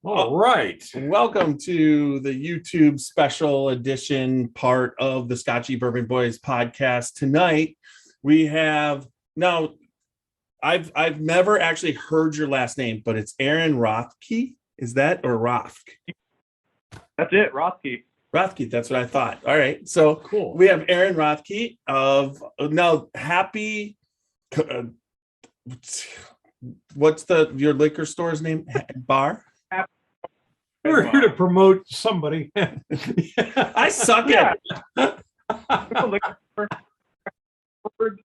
All right. Welcome to the YouTube special edition part of the Scotchy Bourbon Boys podcast. Tonight we have I've never actually heard your last name, but it's Aaron Rothke. Is that or Rothke? That's it, Rothke. Rothke, that's what I thought. All right. So Cool. we have Aaron Rothke of Happy what's your liquor store's name? Bar? We're here to promote somebody. I suck at it.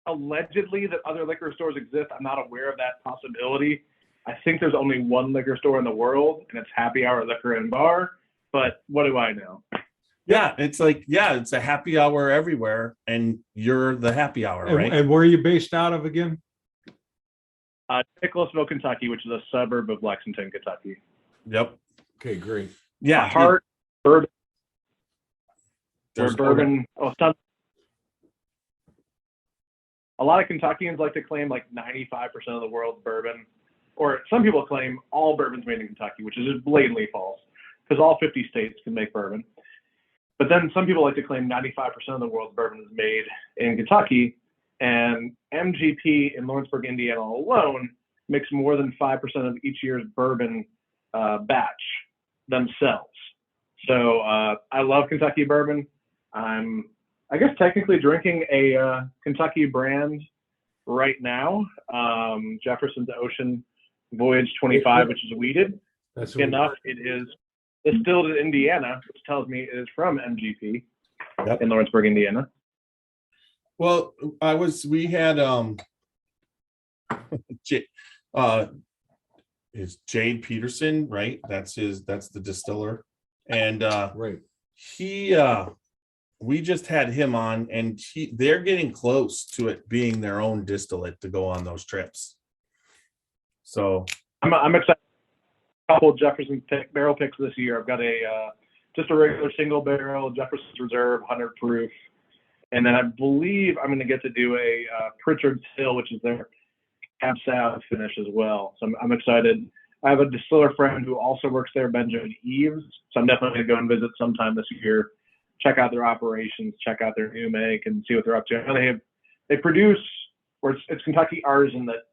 Allegedly that other liquor stores exist. I'm not aware of that possibility. I think there's only one liquor store in the world, and it's Happy Hour Liquor and Bar. But what do I know? Yeah, it's a happy hour everywhere, and you're the happy hour, right? And where are you based out of again? Nicholasville, Kentucky, which is a suburb of Lexington, Kentucky. Yep. Okay, great. Yeah. Heart, bourbon. There's bourbon. A lot of Kentuckians like to claim like 95% of the world's bourbon, or some people claim all bourbon's made in Kentucky, which is just blatantly false, because all 50 states can make bourbon. But then some people like to claim 95% of the world's bourbon is made in Kentucky, and MGP in Lawrenceburg, Indiana alone makes more than 5% of each year's bourbon batch themselves. So I love Kentucky bourbon. I'm, I guess, technically drinking a Kentucky brand right now, Jefferson's Ocean Voyage 25, which is weeded. That's Enough, it is distilled in Indiana, which tells me it is from MGP in Lawrenceburg, Indiana. Well, we had is Jade Peterson, right? That's the distiller. And right. We just had him on, and they're getting close to it being their own distillate to go on those trips. So I'm excited. A couple of Jefferson barrel picks this year. I've got just a regular single barrel Jefferson's Reserve 100 proof, and then I believe I'm going to get to do a Pritchard's Hill, which is their Cab Sauv finish as well. So I'm excited. I have a distiller friend who also works there, Benjamin Eves. So I'm definitely going to go and visit sometime this year, check out their operations, check out their new make, and see what they're up to. I know they produce, or it's Kentucky artisan that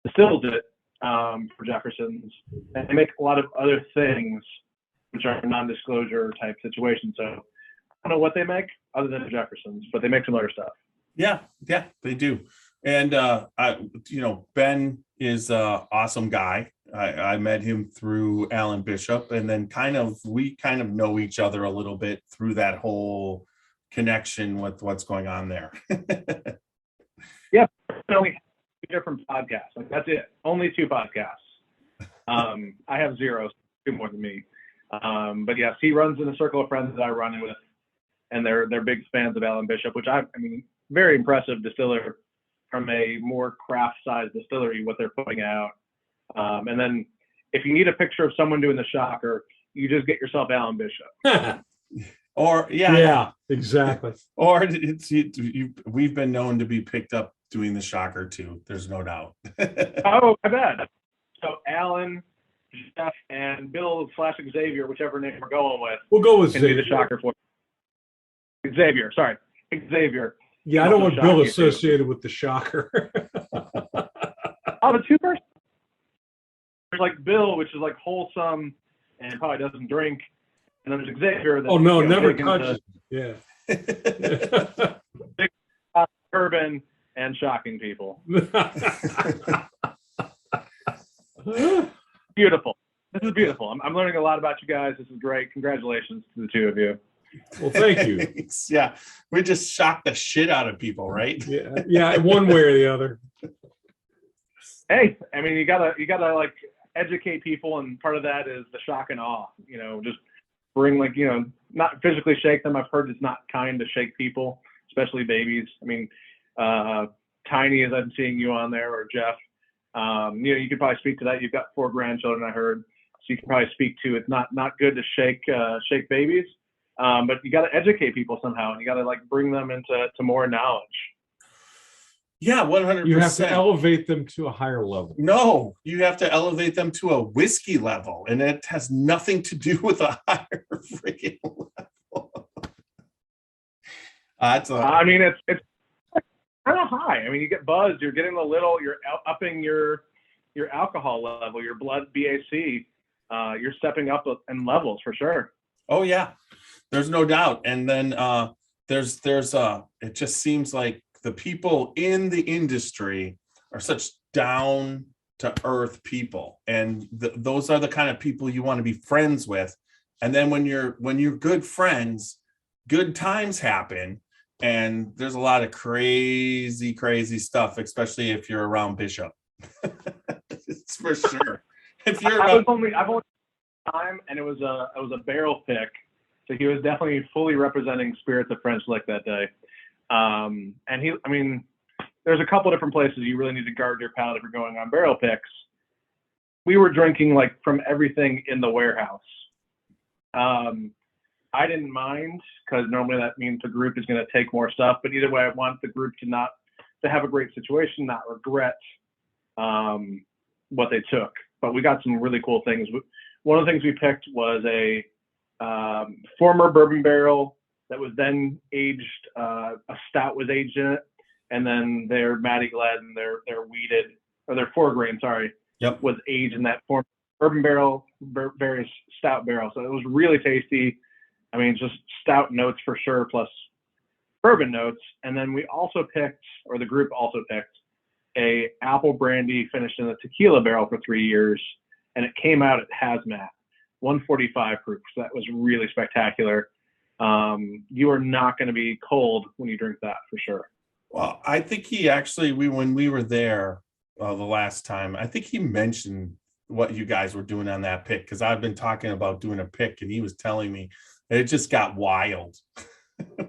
distills it for Jefferson's, and they make a lot of other things which are non-disclosure type situations. So I don't know what they make other than Jefferson's, but they make some other stuff. Yeah, they do. And Ben is an awesome guy. I met him through Alan Bishop, and then we kind of know each other a little bit through that whole connection with what's going on there. Yeah, only 2 different podcasts. Like, that's it. Only 2 podcasts. I have 0, 2 more than me. But yes, he runs in a circle of friends that I run with, and they're big fans of Alan Bishop, which I mean, very impressive distiller from a more craft-sized distillery, what they're putting out. And then if you need a picture of someone doing the shocker, you just get yourself Alan Bishop. Or yeah, exactly. Or we've been known to be picked up doing the shocker too. There's no doubt. Oh, I bet. So Alan, Jeff, and Bill / Xavier, whichever name we're going with. We'll go with Xavier. Xavier. The shocker for Xavier. Sorry, Xavier. Yeah, I don't want Bill associated with the shocker. Oh, the 2 person. There's like Bill, which is like wholesome and probably doesn't drink, and then there's Xavier. That, Never touches. Yeah. Big urban and shocking people. Beautiful. This is beautiful. I'm learning a lot about you guys. This is great. Congratulations to the 2 of you. Well, thank you. Thanks. Yeah, we just shocked the shit out of people, right? Yeah, one way or the other. Hey, I mean, you gotta like educate people, and part of that is the shock and awe. Just bring, like, not physically shake them. I've heard it's not kind to shake people, especially babies. I mean, Tiny, as I'm seeing you on there, or Jeff, you could probably speak to that. You've got 4 grandchildren, I heard, so you can probably speak to it's not good to shake babies. But you got to educate people somehow, and you got to like bring them into more knowledge. Yeah, 100%. You have to elevate them to a higher level. No, you have to elevate them to a whiskey level, and it has nothing to do with a higher freaking level. I mean, it's kind of high. I mean, you get buzzed. You're getting a little. You're upping your alcohol level, your blood BAC. You're stepping up in levels for sure. Oh yeah, there's no doubt. And then there's it just seems like the people in the industry are such down to earth people, and those are the kind of people you want to be friends with. And then when you're good friends, good times happen, and there's a lot of crazy stuff, especially if you're around Bishop. It's for sure. If you're I've only time, and it was a barrel pick, so he was definitely fully representing Spirits of French Lick that day. And I mean, there's a couple different places you really need to guard your palate if you're going on barrel picks. We were drinking like from everything in the warehouse. I didn't mind, because normally that means the group is going to take more stuff. But either way, I want the group to have a great situation, not regret what they took. But we got some really cool things. One of the things we picked was a former bourbon barrel that was then aged. A stout was aged in it, and then their Maddie Gladden, their weeded, or their 4-grain, sorry, Yep. was aged in that former bourbon barrel, various stout barrel. So it was really tasty. I mean, just stout notes for sure, plus bourbon notes. And then we also picked, or the group also picked, a apple brandy finished in a tequila barrel for 3 years, and it came out at hazmat, 145 proof. So that was really spectacular. You are not going to be cold when you drink that for sure. Well, I think he actually, when we were there the last time, I think he mentioned what you guys were doing on that pick, because I've been talking about doing a pick, and he was telling me that it just got wild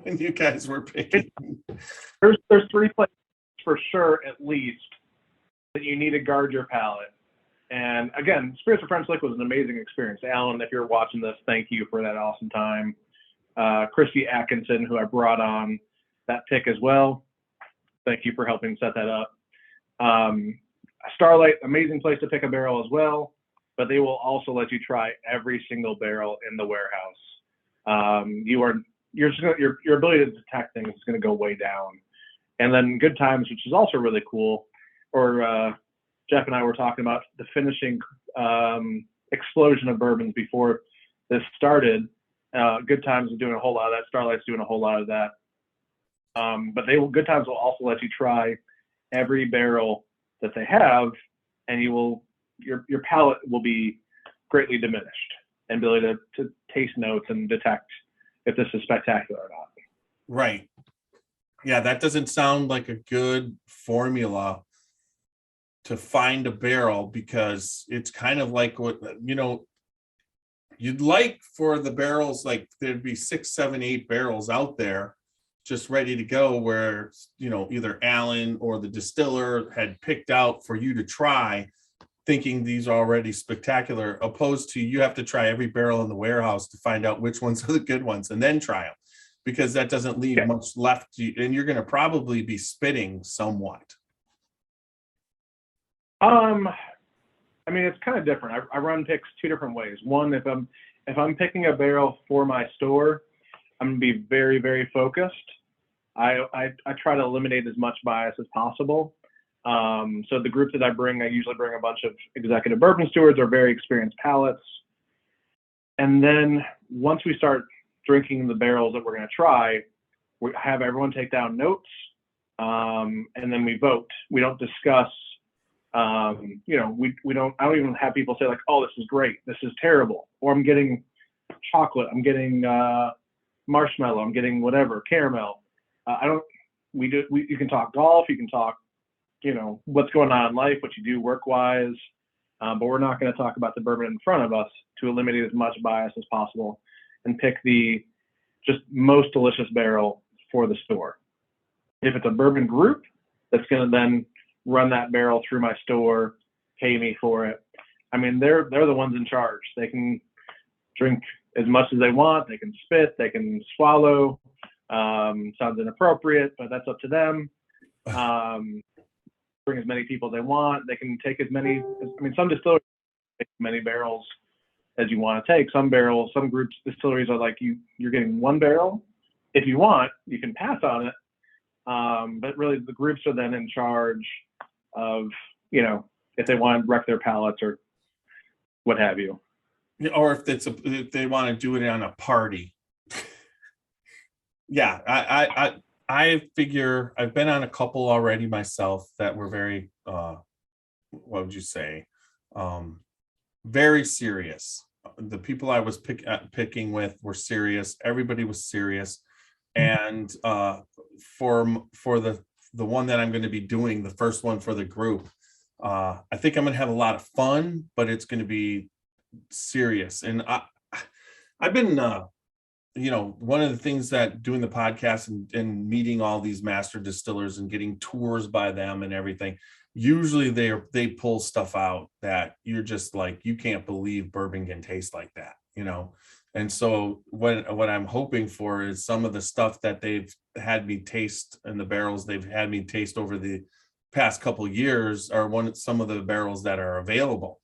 when you guys were picking. There's 3 places for sure, at least, that you need to guard your palate. And again, Spirits of French Lick was an amazing experience. Alan, if you're watching this, thank you for that awesome time. Christy Atkinson, who I brought on that pick as well, thank you for helping set that up. Starlight, amazing place to pick a barrel as well, but they will also let you try every single barrel in the warehouse. Your ability to detect things is going to go way down. And then Good Times, which is also really cool, or Jeff and I were talking about the finishing explosion of bourbons before this started. Good Times is doing a whole lot of that. Starlight's doing a whole lot of that. But Good Times will also let you try every barrel that they have, and your palate will be greatly diminished, and ability to taste notes and detect if this is spectacular or not. Right. Yeah, that doesn't sound like a good formula to find a barrel, because it's kind of like what, you'd like for the barrels, like there'd be 6, 7, 8 barrels out there just ready to go, where, either Alan or the distiller had picked out for you to try, thinking these are already spectacular, opposed to you have to try every barrel in the warehouse to find out which ones are the good ones and then try them, because that doesn't leave much left, and you're going to probably be spitting somewhat. I mean, it's kind of different. I run picks 2 different ways. One, if I'm picking a barrel for my store, I'm going to be very, very focused. I try to eliminate as much bias as possible. So the group that I usually bring a bunch of executive bourbon stewards or very experienced palates. And then once we start drinking the barrels that we're going to try, we have everyone take down notes, and then we vote. We don't discuss. We don't. I don't even have people say like, "Oh, this is great. This is terrible," or "I'm getting chocolate. I'm getting marshmallow. I'm getting whatever caramel." You can talk golf. You can talk, what's going on in life, what you do work-wise, but we're not going to talk about the bourbon in front of us to eliminate as much bias as possible and pick the just most delicious barrel for the store. If it's a bourbon group that's going to then run that barrel through my store, pay me for it, I mean, they're the ones in charge. They can drink as much as they want. They can spit. They can swallow. Sounds inappropriate, but that's up to them. Bring as many people as they want. They can take as many. I mean, some distilleries take as many barrels as you want to take. Some groups, distilleries are like, you're getting 1 barrel. If you want, you can pass on it. But really, the groups are then in charge of, if they want to wreck their pallets or what have you. Or if they want to do it on a party. Yeah, I figure I've been on a couple already myself that were very, what would you say, very serious. The people I was picking with were serious. Everybody was serious, and for the one that I'm going to be doing, the first one for the group, I think I'm going to have a lot of fun, but it's going to be serious. And I've been, one of the things that doing the podcast and meeting all these master distillers and getting tours by them and everything, usually they pull stuff out that you're just like, you can't believe bourbon can taste like that, And so what I'm hoping for is some of the stuff that they've had me taste and the barrels they've had me taste over the past couple of years are some of the barrels that are available,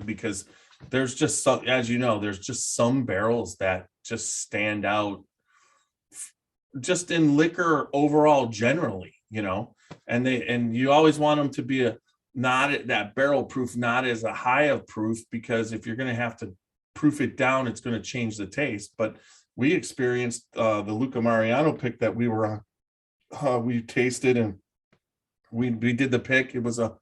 because there's just some, as there's just some barrels that just stand out just in liquor overall generally, and you always want them to be not that barrel proof, not as a high of proof, because if you're going to have to proof it down, it's going to change the taste. But we experienced the Luca Mariano pick that we were on. We tasted and we did the pick. It was a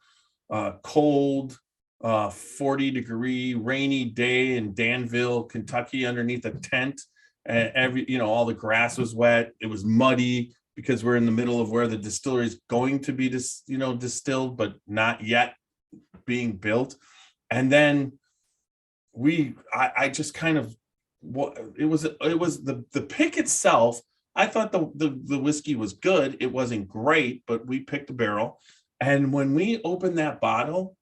cold 40-degree rainy day in Danville, Kentucky, underneath a tent, and all the grass was wet. It was muddy because we're in the middle of where the distillery is going to be distilled, but not yet being built. And then I just kind of, it was the pick itself. I thought the whiskey was good. It wasn't great, but we picked a barrel. And when we opened that bottle,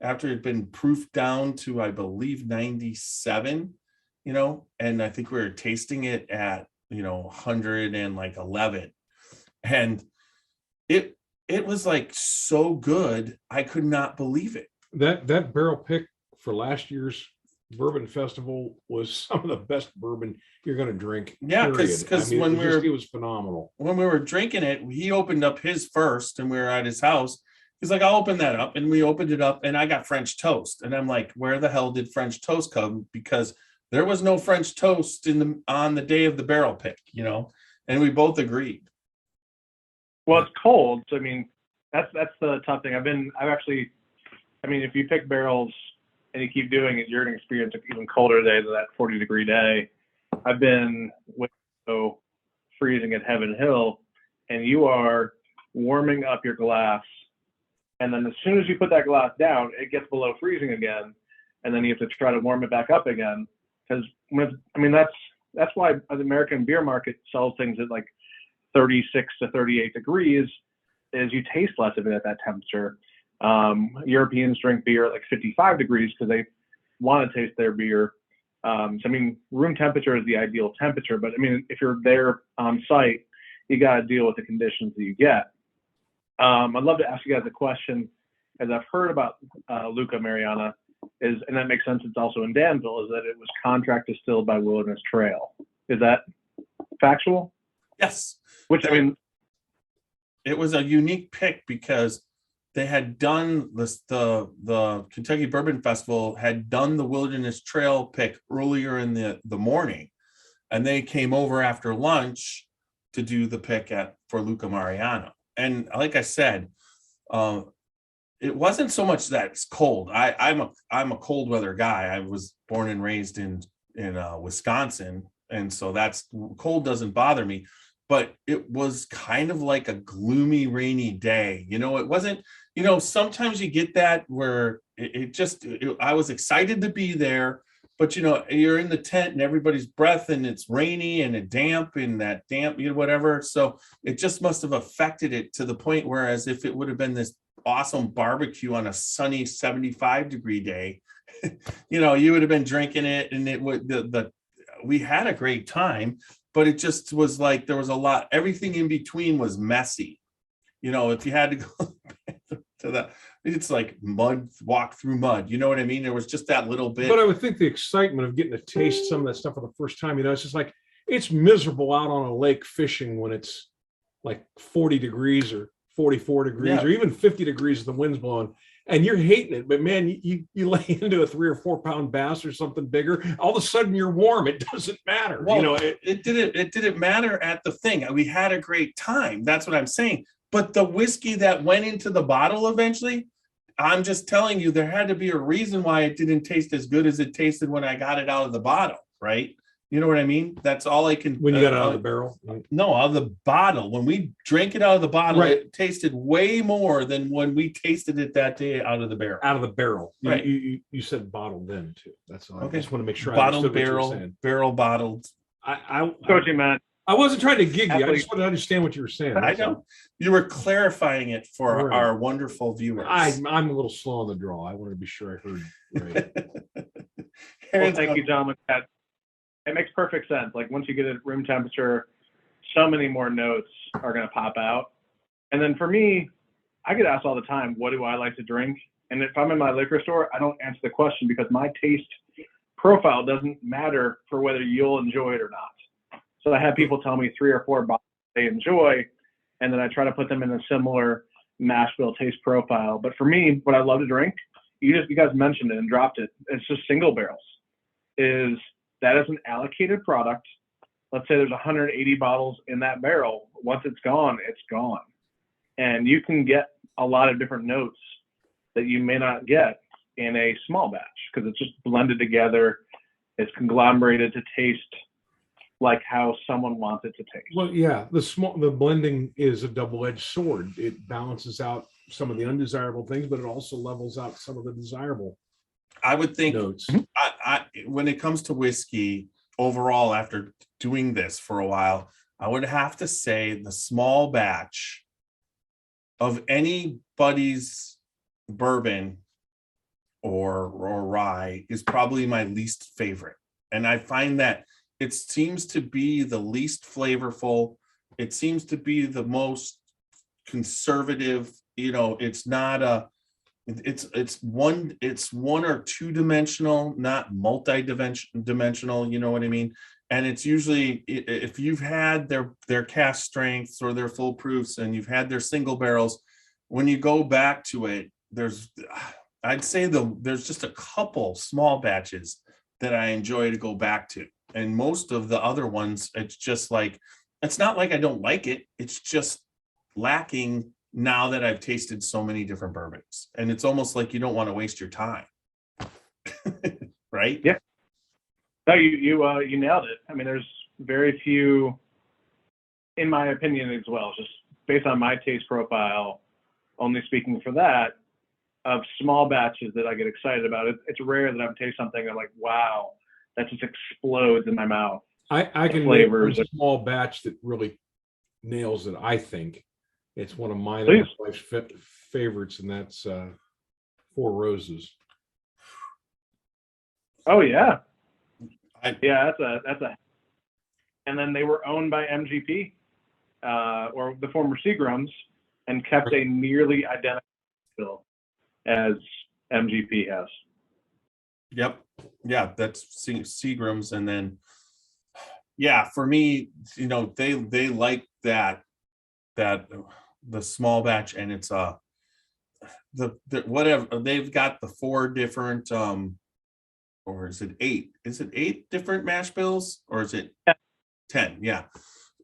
after it had been proofed down to, I believe, 97, and I think we were tasting it at, 111. And it was like so good. I could not believe it. That barrel pick for last year's Bourbon Festival was some of the best bourbon you're going to drink. Yeah, because it was phenomenal. When we were drinking it, he opened up his first, and we were at his house. He's like, I'll open that up. And we opened it up, and I got French toast. And I'm like, where the hell did French toast come? Because there was no French toast on the day of the barrel pick, and we both agreed. Well, it's cold. So, that's the tough thing. If you pick barrels and you keep doing it, you're going to experience an even colder day than that 40-degree day. I've been freezing at Heaven Hill, and you are warming up your glass. And then as soon as you put that glass down, it gets below freezing again. And then you have to try to warm it back up again. Because, that's why the American beer market sells things at like 36 to 38 degrees, is you taste less of it at that temperature. Europeans drink beer at like 55 degrees because they want to taste their beer. Room temperature is the ideal temperature. But, if you're there on site, you got to deal with the conditions that you get. I'd love to ask you guys a question, as I've heard about Luca Mariana, and that makes sense, it's also in Danville, is that it was contract distilled by Wilderness Trail. Is that factual? Yes. It was a unique pick because they had done the Kentucky Bourbon Festival had done the Wilderness Trail pick earlier in the morning, and they came over after lunch to do the pick for Luca Mariano. And like I said, it wasn't so much that it's cold. I'm a cold weather guy. I was born and raised in Wisconsin, and so that's cold doesn't bother me. But it was kind of like a gloomy, rainy day. It wasn't. Sometimes you get that where I was excited to be there, but you're in the tent and everybody's breath and it's rainy and damp, whatever. So it just must have affected it to the point whereas if it would have been this awesome barbecue on a sunny 75-degree day, you would have been drinking it and it would we had a great time, but it just was like there was a lot. Everything in between was messy. you know, if you had to go to that, it's like mud, walk through mud. You know what I mean? There was just that little bit. But I would think the excitement of getting to taste some of that stuff for the first time, you know, it's just like, it's miserable out on a lake fishing when it's like 40 degrees or 44 degrees Yeah. or even 50 degrees, the wind's blowing and you're hating it. But man, you lay into a 3 or 4 pound bass or something bigger, all of a sudden you're warm. It doesn't matter. Well, You know, it didn't matter at the thing. We had a great time. That's what I'm saying. But the whiskey that went into the bottle eventually, I'm just telling you, there had to be a reason why it didn't taste as good as it tasted when I got it out of the bottle, right? You know what I mean? That's all I can. when you got it out of the barrel. No, out of the bottle. When we drank it out of the bottle, Right. it tasted way more than when we tasted it that day out of the barrel. Out of the barrel. Right. You said bottled then too. That's all. Okay. I just want to make sure Bottled I understood what you were barrel, saying. barrel bottled. Scotchy, man. I wasn't trying to gig you. I Absolutely. just wanted to understand what you were saying. I That's all. know you were clarifying it for Right. our wonderful viewers. I'm a little slow on the draw. I wanted to be sure I heard right. Well, Aaron's thank gone- you, gentlemen. It makes perfect sense. Like once you get it at room temperature, so many more notes are going to pop out. And then for me, I get asked all the time, what do I like to drink? And if I'm in my liquor store, I don't answer the question because my taste profile doesn't matter for whether you'll enjoy it or not. So I have people tell me 3 or 4 bottles they enjoy, and then I try to put them in a similar mash bill taste profile. But for me, what I love to drink, you guys mentioned it and dropped it. It's just single barrels. That is an allocated product. Let's say there's 180 bottles in that barrel. Once it's gone, it's gone. And you can get a lot of different notes that you may not get in a small batch because it's just blended together. It's conglomerated to taste like how someone wants it to taste. Well, yeah, the blending is a double-edged sword. It balances out some of the undesirable things, but it also levels out some of the desirable I would think notes. I when it comes to whiskey overall, after doing this for a while, I would have to say the small batch of anybody's bourbon or rye is probably my least favorite. And I find that it seems to be the least flavorful. It seems to be the most conservative. You know, it's not a it's one or two dimensional, not multi-dimensional, you know what I mean? And it's usually, if you've had their cast strengths or their full proofs and you've had their single barrels, when you go back to it, I'd say there's just a couple small batches that I enjoy to go back to. And most of the other ones, it's just like, it's not like I don't like it. It's just lacking now that I've tasted so many different bourbons, and it's almost like you don't want to waste your time. Right? Yeah. No, you nailed it. I mean, there's very few, in my opinion as well, just based on my taste profile, only speaking for that, of small batches that I get excited about. It's rare that I've tasted something I'm like, wow, that just explodes in my mouth. I can flavors. name a small batch that really nails it. I think it's one of mine Please. and my wife's favorites, and that's Four Roses. Oh yeah. I- That's a, and then they were owned by MGP, or the former Seagrams, and kept a nearly identical bill as MGP has. Yep. Yeah, that's Seagram's. And then, yeah, for me, you know, they like that the small batch, and it's the whatever, they've got the 4 different or is it 8? Is it 8 different mash bills, or is it 10? Yeah.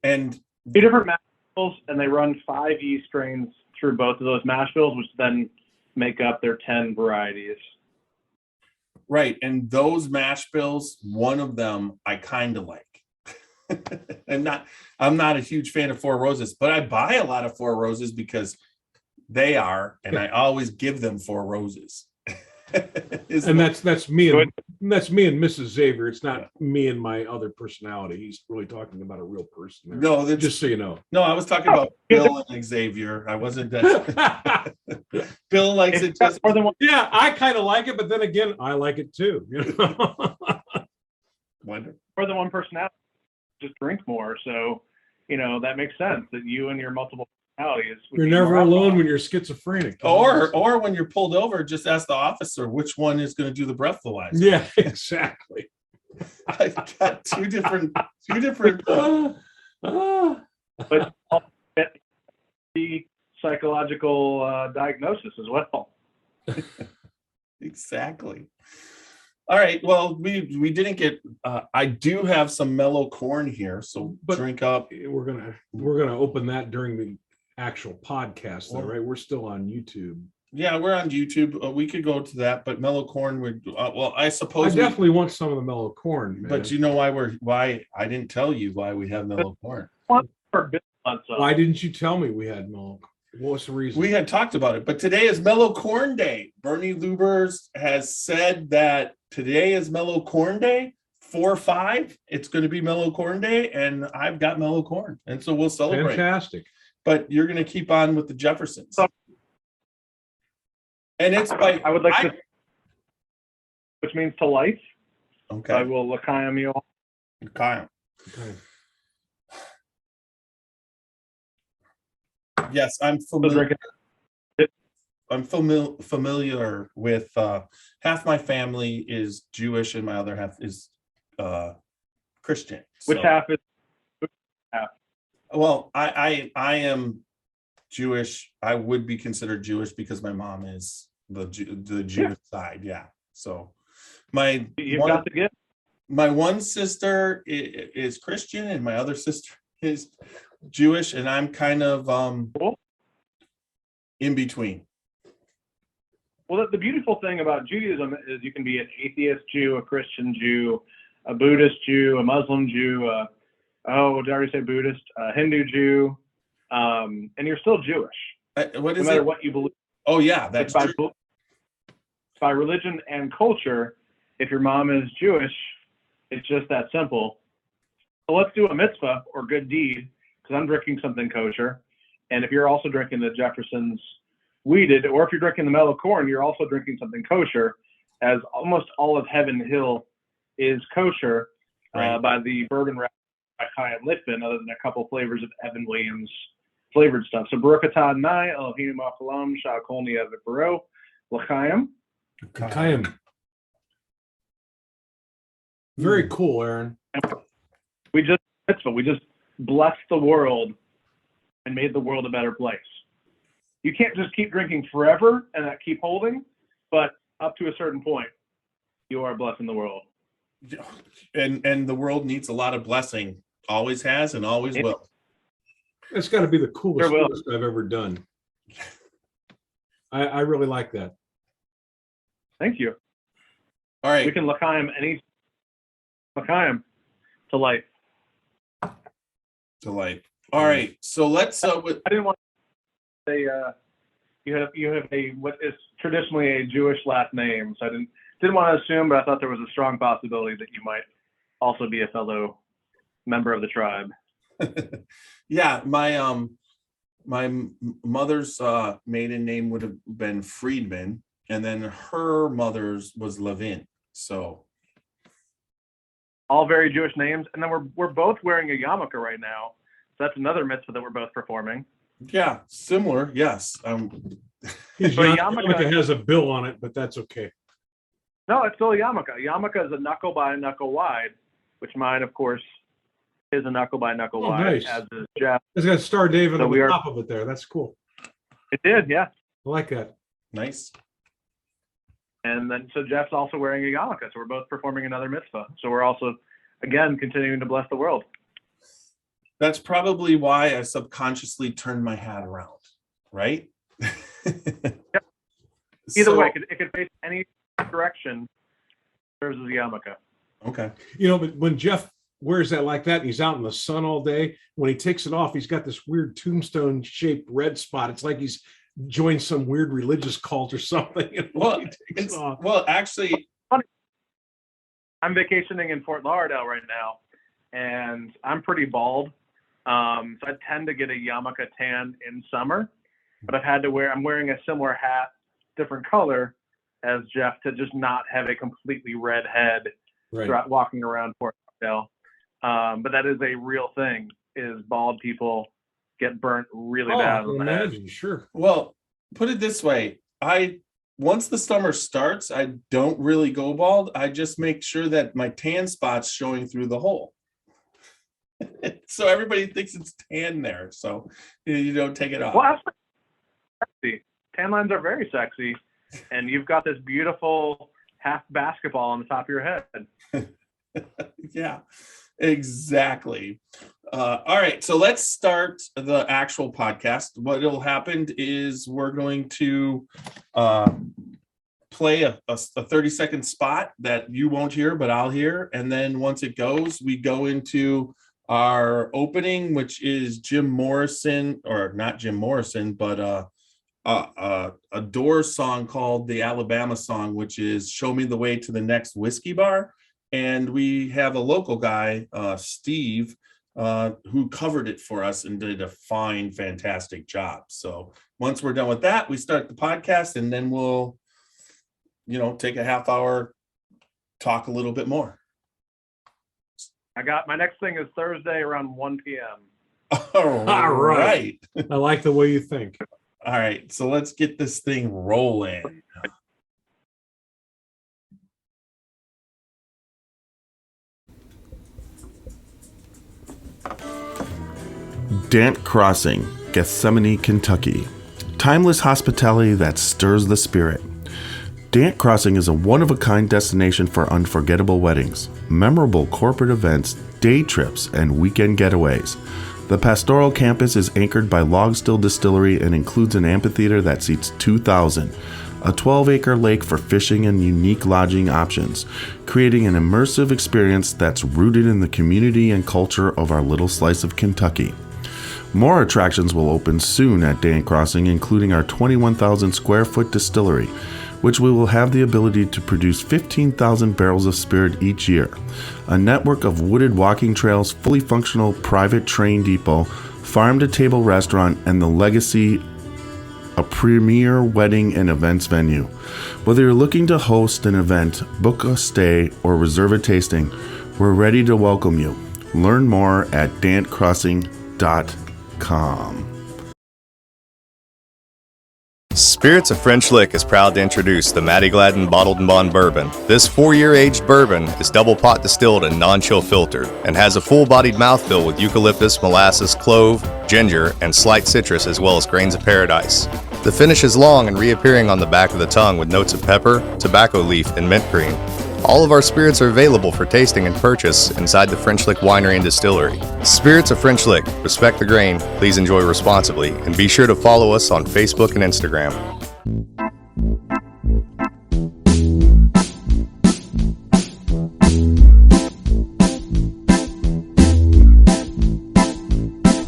And 2 different mash bills, and they run 5 yeast strains through both of those mash bills, which then make up their 10 varieties. right, and those mash bills, one of them I kind of like. I'm not a huge fan of Four Roses, but I buy a lot of Four Roses because they are, and I always give them Four Roses. And that's me and Mrs. Xavier. It's not me and my other personality. He's really talking about a real person there. No, they're Just so you know. no, I was talking about Bill and Xavier. I wasn't. Bill likes it just More than one. Yeah, I kind of like it, but then again, I like it too. You know? wonder. More than one personality, just drink more. So, you know, that makes sense that you and your multiple You're never alone when you're schizophrenic. Or when you're pulled over, just ask the officer which one is going to do the breathalyzer. Yeah, exactly. I got two different. But the psychological diagnosis as well. Exactly. All right. Well, we didn't get. I do have some mellow corn here, so drink up. We're gonna open that during the actual podcast, though, right? We're still on YouTube. Yeah, we're on YouTube. We could go to that, but mellow corn would. Well, I suppose I definitely want some of the mellow corn, man. But you know why I didn't tell you why we have mellow corn. Why didn't you tell me we had mellow? What's the reason? We had talked about it, but today is Mellow Corn Day. Bernie Lubers has said that today is Mellow Corn Day. 4/5, it's going to be Mellow Corn Day, and I've got mellow corn, and so we'll celebrate. Fantastic. But you're going to keep on with the Jeffersons, and it's by I would like to, which means to life. Okay. I will l'chaim you all. L'chaim. Yes, I'm familiar. I'm familiar with half my family is Jewish and my other half is Christian. Which half is half? Well, I am Jewish. I would be considered Jewish because my mom is the Jewish side. Yeah. So my one sister is Christian and my other sister is Jewish, and I'm kind of in between. Well, the beautiful thing about Judaism is you can be an atheist Jew, a Christian Jew, a Buddhist Jew, a Muslim Jew, did I already say Buddhist? A Hindu Jew, and you're still Jewish. What is no matter it? what you believe. Oh yeah, that's true. By religion and culture, if your mom is Jewish, it's just that simple. So let's do a mitzvah or good deed, because I'm drinking something kosher, and if you're also drinking the Jefferson's weeded, or if you're drinking the mellow corn, you're also drinking something kosher, as almost all of Heaven Hill is kosher, right, by the bourbon wrap by Chaim Litvin, other than a couple flavors of Evan Williams flavored stuff. So Baruch atah Adonai Eloheinu Malchalam Sha'akol Niyeh V'Paro L'chaim. L'chaim. Very cool, Aaron. We just blessed the world and made the world a better place. You can't just keep drinking forever and that keep holding, but up to a certain point, you are blessing the world. And the world needs a lot of blessing. Always has and always will. That's got to be the coolest list I've ever done. I really like that. Thank you. All right. We can l'chaim l'chaim to life. To life. All right. So let's. I didn't want to say you have a what is traditionally a Jewish last name, so I didn't want to assume, but I thought there was a strong possibility that you might also be a fellow member of the tribe. Yeah, my mother's maiden name would have been Friedman, and then her mother's was Levin. So all very Jewish names, and then we're both wearing a yarmulke right now. So that's another mitzvah that we're both performing. Yeah, similar. Yes. His yarmulke has a bill on it, but that's okay. No, it's still a yarmulke. Yarmulke is a knuckle by knuckle wide, which mine, of course, is a knuckle by knuckle wide. Nice. As is Jeff. It's got Star David So on the top of it there. That's cool. It did, yeah. I like that. Nice. And then so Jeff's also wearing a yarmulke, so we're both performing another mitzvah. So we're also, again, continuing to bless the world. That's probably why I subconsciously turned my hat around, right? Yep. Either way, it could face any direction. There's the yarmulke. Okay. You know, but when Jeff wears that like that and he's out in the sun all day, when he takes it off, he's got this weird tombstone shaped red spot. It's like he's joined some weird religious cult or something. Well, actually, I'm vacationing in Fort Lauderdale right now, and I'm pretty bald. So I tend to get a yarmulke tan in summer, but I'm wearing a similar hat, different color as Jeff, to just not have a completely red head walking around Fort Lauderdale. But that is a real thing, is bald people get burnt really Oh, I bad can on the head. imagine. Sure. Well, put it this way. Once the summer starts, I don't really go bald. I just make sure that my tan spot's showing through the hole. So everybody thinks it's tan there. So you don't take it off. Well, that's sexy. Tan lines are very sexy, and you've got this beautiful half basketball on the top of your head. Yeah, exactly. All right, so let's start the actual podcast. What will happen is we're going to play a 30-second spot that you won't hear, but I'll hear. And then once it goes, we go into our opening, which is Jim Morrison, or not Jim Morrison, but a Doors song called the Alabama Song, which is Show Me the Way to the Next Whiskey Bar. And we have a local guy, Steve, who covered it for us and did a fine, fantastic job. So once we're done with that, we start the podcast, and then we'll, take a half hour, talk a little bit more. I got my next thing is Thursday around 1 p.m. All right. I like the way you think. All right. So let's get this thing rolling. Dant Crossing, Gethsemane, Kentucky. Timeless hospitality that stirs the spirit. Dant Crossing is a one-of-a-kind destination for unforgettable weddings, memorable corporate events, day trips, and weekend getaways. The pastoral campus is anchored by Logstill Distillery and includes an amphitheater that seats 2,000, a 12-acre lake for fishing, and unique lodging options, creating an immersive experience that's rooted in the community and culture of our little slice of Kentucky. More attractions will open soon at Dant Crossing, including our 21,000 square foot distillery, which we will have the ability to produce 15,000 barrels of spirit each year, a network of wooded walking trails, fully functional private train depot, farm-to-table restaurant, and the Legacy, a premier wedding and events venue. Whether you're looking to host an event, book a stay, or reserve a tasting, we're ready to welcome you. Learn more at dantcrossing.com. Spirits of French Lick is proud to introduce the Maddie Gladden Bottled and Bond Bourbon. This 4-year aged bourbon is double pot distilled and non-chill filtered and has a full-bodied mouthfeel with eucalyptus, molasses, clove, ginger, and slight citrus as well as grains of paradise. The finish is long and reappearing on the back of the tongue with notes of pepper, tobacco leaf, and mint cream. All of our spirits are available for tasting and purchase inside the French Lick Winery and Distillery. Spirits of French Lick, respect the grain, please enjoy responsibly, and be sure to follow us on Facebook and Instagram.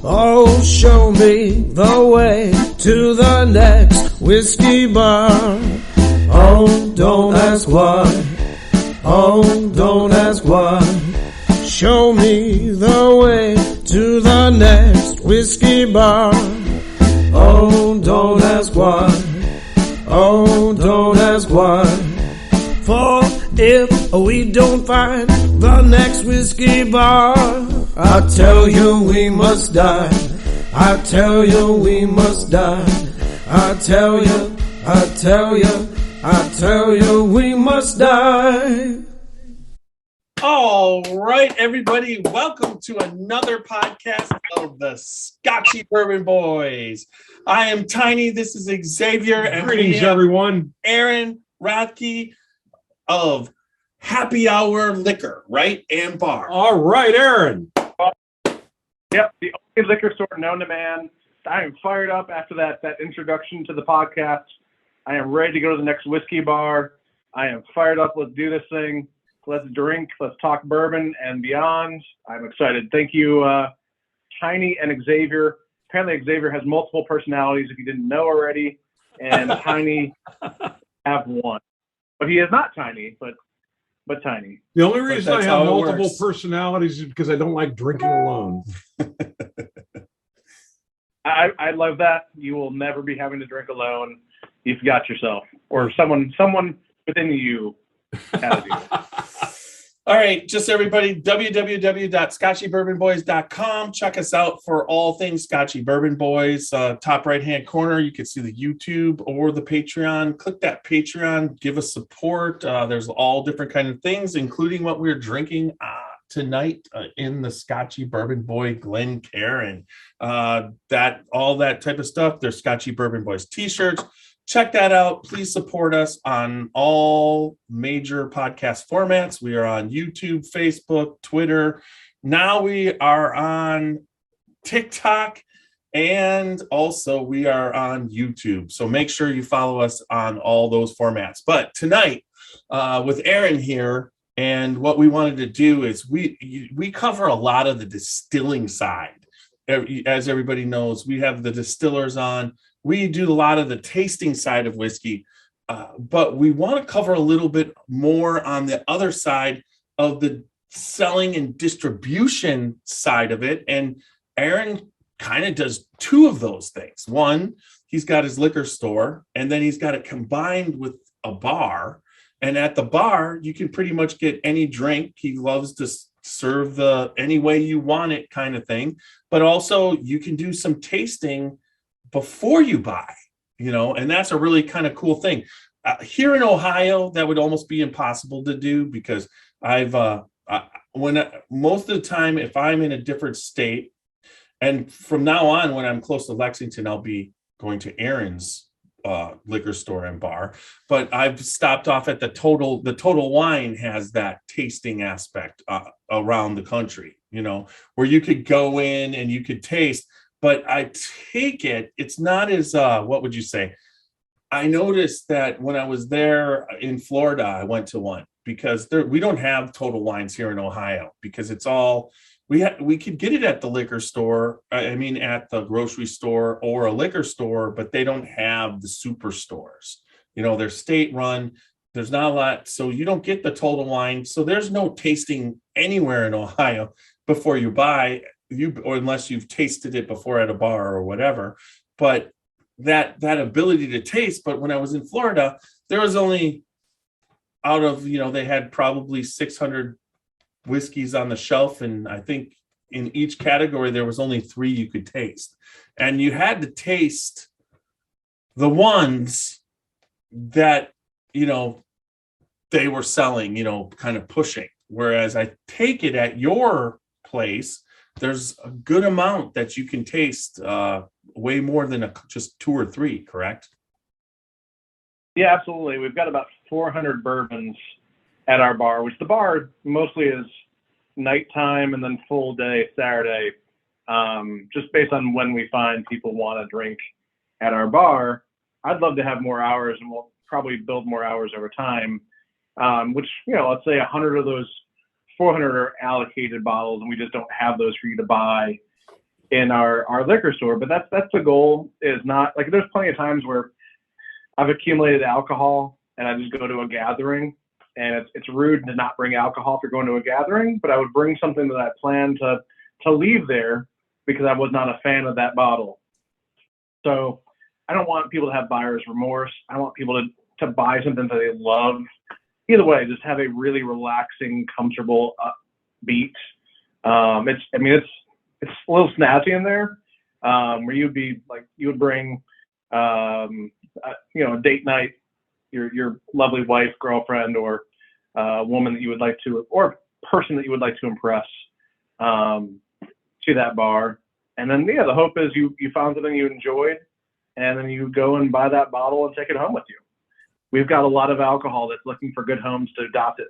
Oh, show me the way to the next whiskey bar. Oh, don't ask why. Oh, don't ask why. Show me the way to the next whiskey bar. Oh, don't ask why. Oh, don't ask why. For if we don't find the next whiskey bar, I tell you we must die. I tell you we must die. I tell you, I tell you, I tell you we must die. All right, everybody, welcome to another podcast of the Scotchy Bourbon Boys. I am Tiny, this is Xavier, and Greetings, everyone. Aaron Rothke of Happy Hour Liquor, right, and Bar. All right, Aaron. Yep, the only liquor store known to man. I am fired up after that introduction to the podcast. I am ready to go to the next whiskey bar. I am fired up. Let's do this thing. Let's drink. Let's talk bourbon and beyond. I'm excited. Thank you, Tiny and Xavier. Apparently, Xavier has multiple personalities, if you didn't know already, and Tiny have one. But he is not Tiny, but Tiny. The only reason I that's have how it multiple works. personalities is because I don't like drinking alone. I love that. You will never be having to drink alone. You've got yourself, or someone within you has you. All right, just everybody, www.scotchybourbonboys.com. Check us out for all things Scotchy Bourbon Boys. Top right-hand corner, you can see the YouTube or the Patreon. Click that Patreon, give us support. There's all different kind of things, including what we're drinking tonight in the Scotchy Bourbon Boy Glencairn. That all that type of stuff. There's Scotchy Bourbon Boys t-shirts. Check that out. Please support us on all major podcast formats. We are on YouTube, Facebook, Twitter. Now we are on TikTok, and also we are on YouTube. So make sure you follow us on all those formats. But tonight, with Aaron here, and what we wanted to do is we cover a lot of the distilling side. As everybody knows, we have the distillers on. We do a lot of the tasting side of whiskey, but we want to cover a little bit more on the other side of the selling and distribution side of it. And Aaron kind of does two of those things. One, he's got his liquor store, and then he's got it combined with a bar. And at the bar, you can pretty much get any drink. He loves to serve any way you want it kind of thing. But also you can do some tasting before you buy, and that's a really kind of cool thing. Here in Ohio, that would almost be impossible to do because most of the time, if I'm in a different state, and from now on, when I'm close to Lexington, I'll be going to Aaron's liquor store and bar, but I've stopped off at the Total Wine has that tasting aspect around the country, where you could go in and you could taste. But I take it's not as, what would you say? I noticed that when I was there in Florida, I went to one because we don't have Total Wines here in Ohio because it's all, we could get it at the liquor store, at the grocery store or a liquor store, but they don't have the superstores. They're state run. There's not a lot. So you don't get the Total Wine. So there's no tasting anywhere in Ohio before you buy. Or unless you've tasted it before at a bar or whatever, but that ability to taste. But when I was in Florida, there was only out of, they had probably 600 whiskeys on the shelf. And I think in each category, there was only 3 you could taste. And you had to taste the ones that, they were selling, kind of pushing. Whereas I take it at your place, there's a good amount that you can taste, way more than just 2 or 3, correct? Yeah, absolutely. We've got about 400 bourbons at our bar, which the bar mostly is nighttime and then full day Saturday, just based on when we find people want to drink at our bar. I'd love to have more hours, and we'll probably build more hours over time, which, let's say 100 of those 400 are allocated bottles, and we just don't have those for you to buy in our liquor store. But that's the goal. Is not like there's plenty of times where I've accumulated alcohol and I just go to a gathering, and it's rude to not bring alcohol if you're going to a gathering, but I would bring something that I plan to leave there because I was not a fan of that bottle. So I don't want people to have buyer's remorse. I want people to buy something that they love. Either way, just have a really relaxing, comfortable, upbeat. It's a little snazzy in there, where you would bring, a date night, your lovely wife, girlfriend, or woman that you would like to, or person that you would like to impress, to that bar. And then, the hope is you found something you enjoyed, and then you go and buy that bottle and take it home with you. We've got a lot of alcohol that's looking for good homes to adopt it.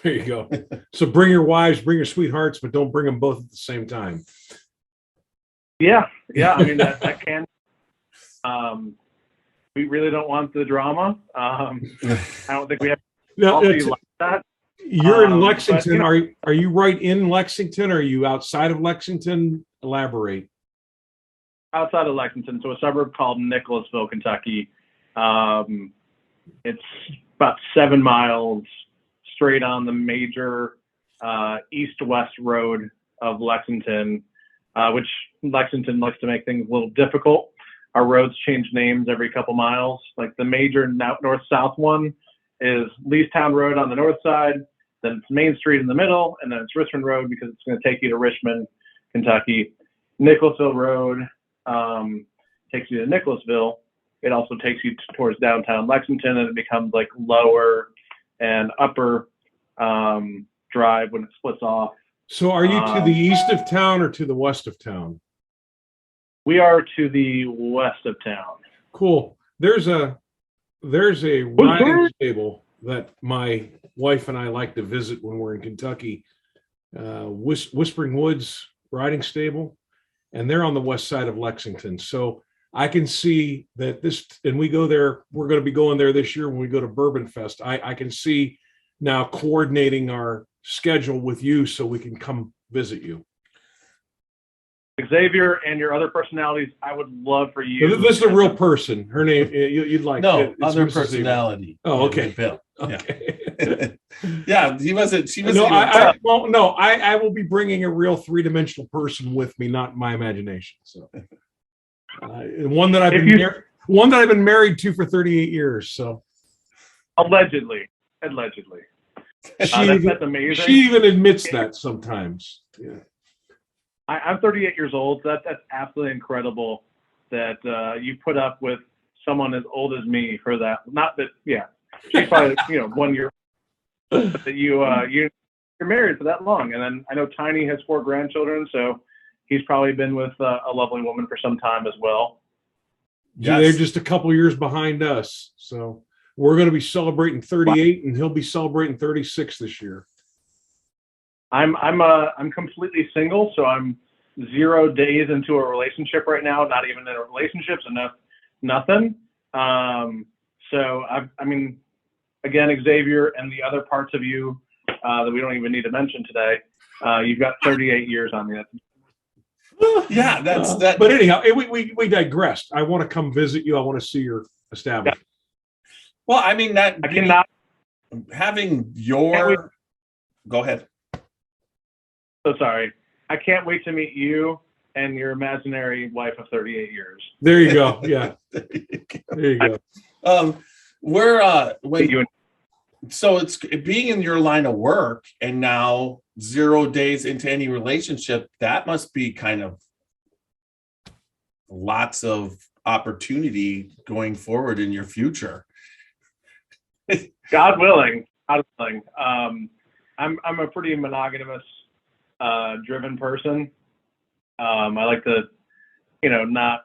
There you go. So bring your wives, bring your sweethearts, but don't bring them both at the same time. Yeah. That can. We really don't want the drama. I don't think we have policy like that. You're in Lexington. But, are you right in Lexington? Or are you outside of Lexington? Elaborate. Outside of Lexington, so a suburb called Nicholasville, Kentucky. It's about 7 miles straight on the major east-west road of Lexington, which Lexington likes to make things a little difficult. Our roads change names every couple miles. Like the major north-south one is Leestown Road on the north side, then it's Main Street in the middle, and then it's Richmond Road because it's going to take you to Richmond, Kentucky. Nicholasville Road takes you to Nicholasville. It also takes you towards downtown Lexington, and it becomes like lower and upper drive when it splits off. So are you to the east of town or to the west of town? We are to the west of town. Cool. There's a riding stable that my wife and I like to visit when we're in Kentucky. Whispering Woods Riding Stable, and they're on the west side of Lexington. So I can see that and we go there, we're going to be going there this year when we go to Bourbon Fest. I can see now coordinating our schedule with you so we can come visit you. Xavier and your other personalities, I would love for you. This is a real person. Her name, you'd like. No, other personality. Oh, okay. Bill. Okay. Yeah, he wasn't. She was. No, I will be bringing a real three-dimensional person with me, not my imagination. So, one that I've been married to for 38 years. So, allegedly. That's amazing. She even admits that sometimes. Yeah. I'm 38 years old. That's absolutely incredible that you put up with someone as old as me for that. Not that, yeah, she's probably 1 year, but that you're married for that long. And then I know Tiny has 4 grandchildren, so he's probably been with a lovely woman for some time as well. Yes. They're just a couple years behind us, so we're going to be celebrating 38, and he'll be celebrating 36 this year. I'm completely single, so I'm 0 days into a relationship right now. Not even in a relationship, so nothing. So I mean, again, Xavier and the other parts of you that we don't even need to mention today, you've got 38 years on you. Yeah, that's that. But anyhow, we digressed. I want to come visit you. I want to see your establishment. Yeah. Well, I mean that I cannot having your. Go ahead. So sorry. I can't wait to meet you and your imaginary wife of 38 years. There you go. Yeah. There you go. So it's being in your line of work and now 0 days into any relationship, that must be kind of lots of opportunity going forward in your future. God willing. I'm a pretty monogamous driven person. I like to, not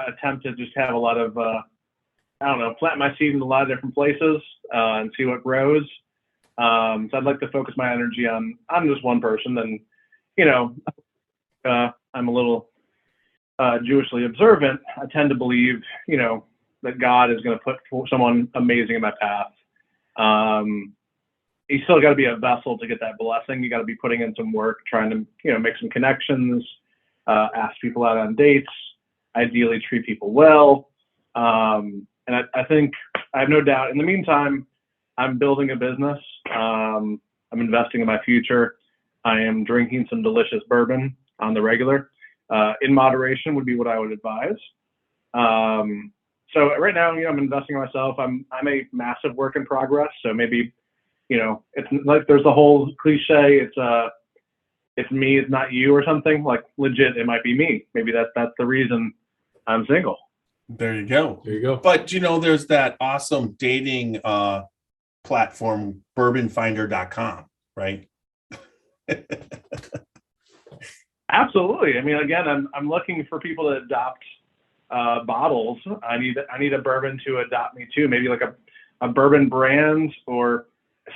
attempt to just have a lot of, plant my seed in a lot of different places and see what grows. So I'd like to focus my energy on just one person. And, I'm a little Jewishly observant. I tend to believe, that God is going to put someone amazing in my path. You still got to be a vessel to get that blessing. You got to be putting in some work, trying to, make some connections, ask people out on dates, ideally treat people well. And I think I have no doubt in the meantime, I'm building a business. I'm investing in my future. I am drinking some delicious bourbon on the regular. In moderation would be what I would advise. So right now, I'm investing in myself. I'm a massive work in progress. So maybe, it's like there's the whole cliche. It's me, it's not you or something. Like legit, it might be me. Maybe that's the reason I'm single. There you go. There you go. But there's that awesome dating platform, bourbonfinder.com, right? Absolutely. I mean, again, I'm looking for people to adopt bottles. I need a bourbon to adopt me too. Maybe like a bourbon brand or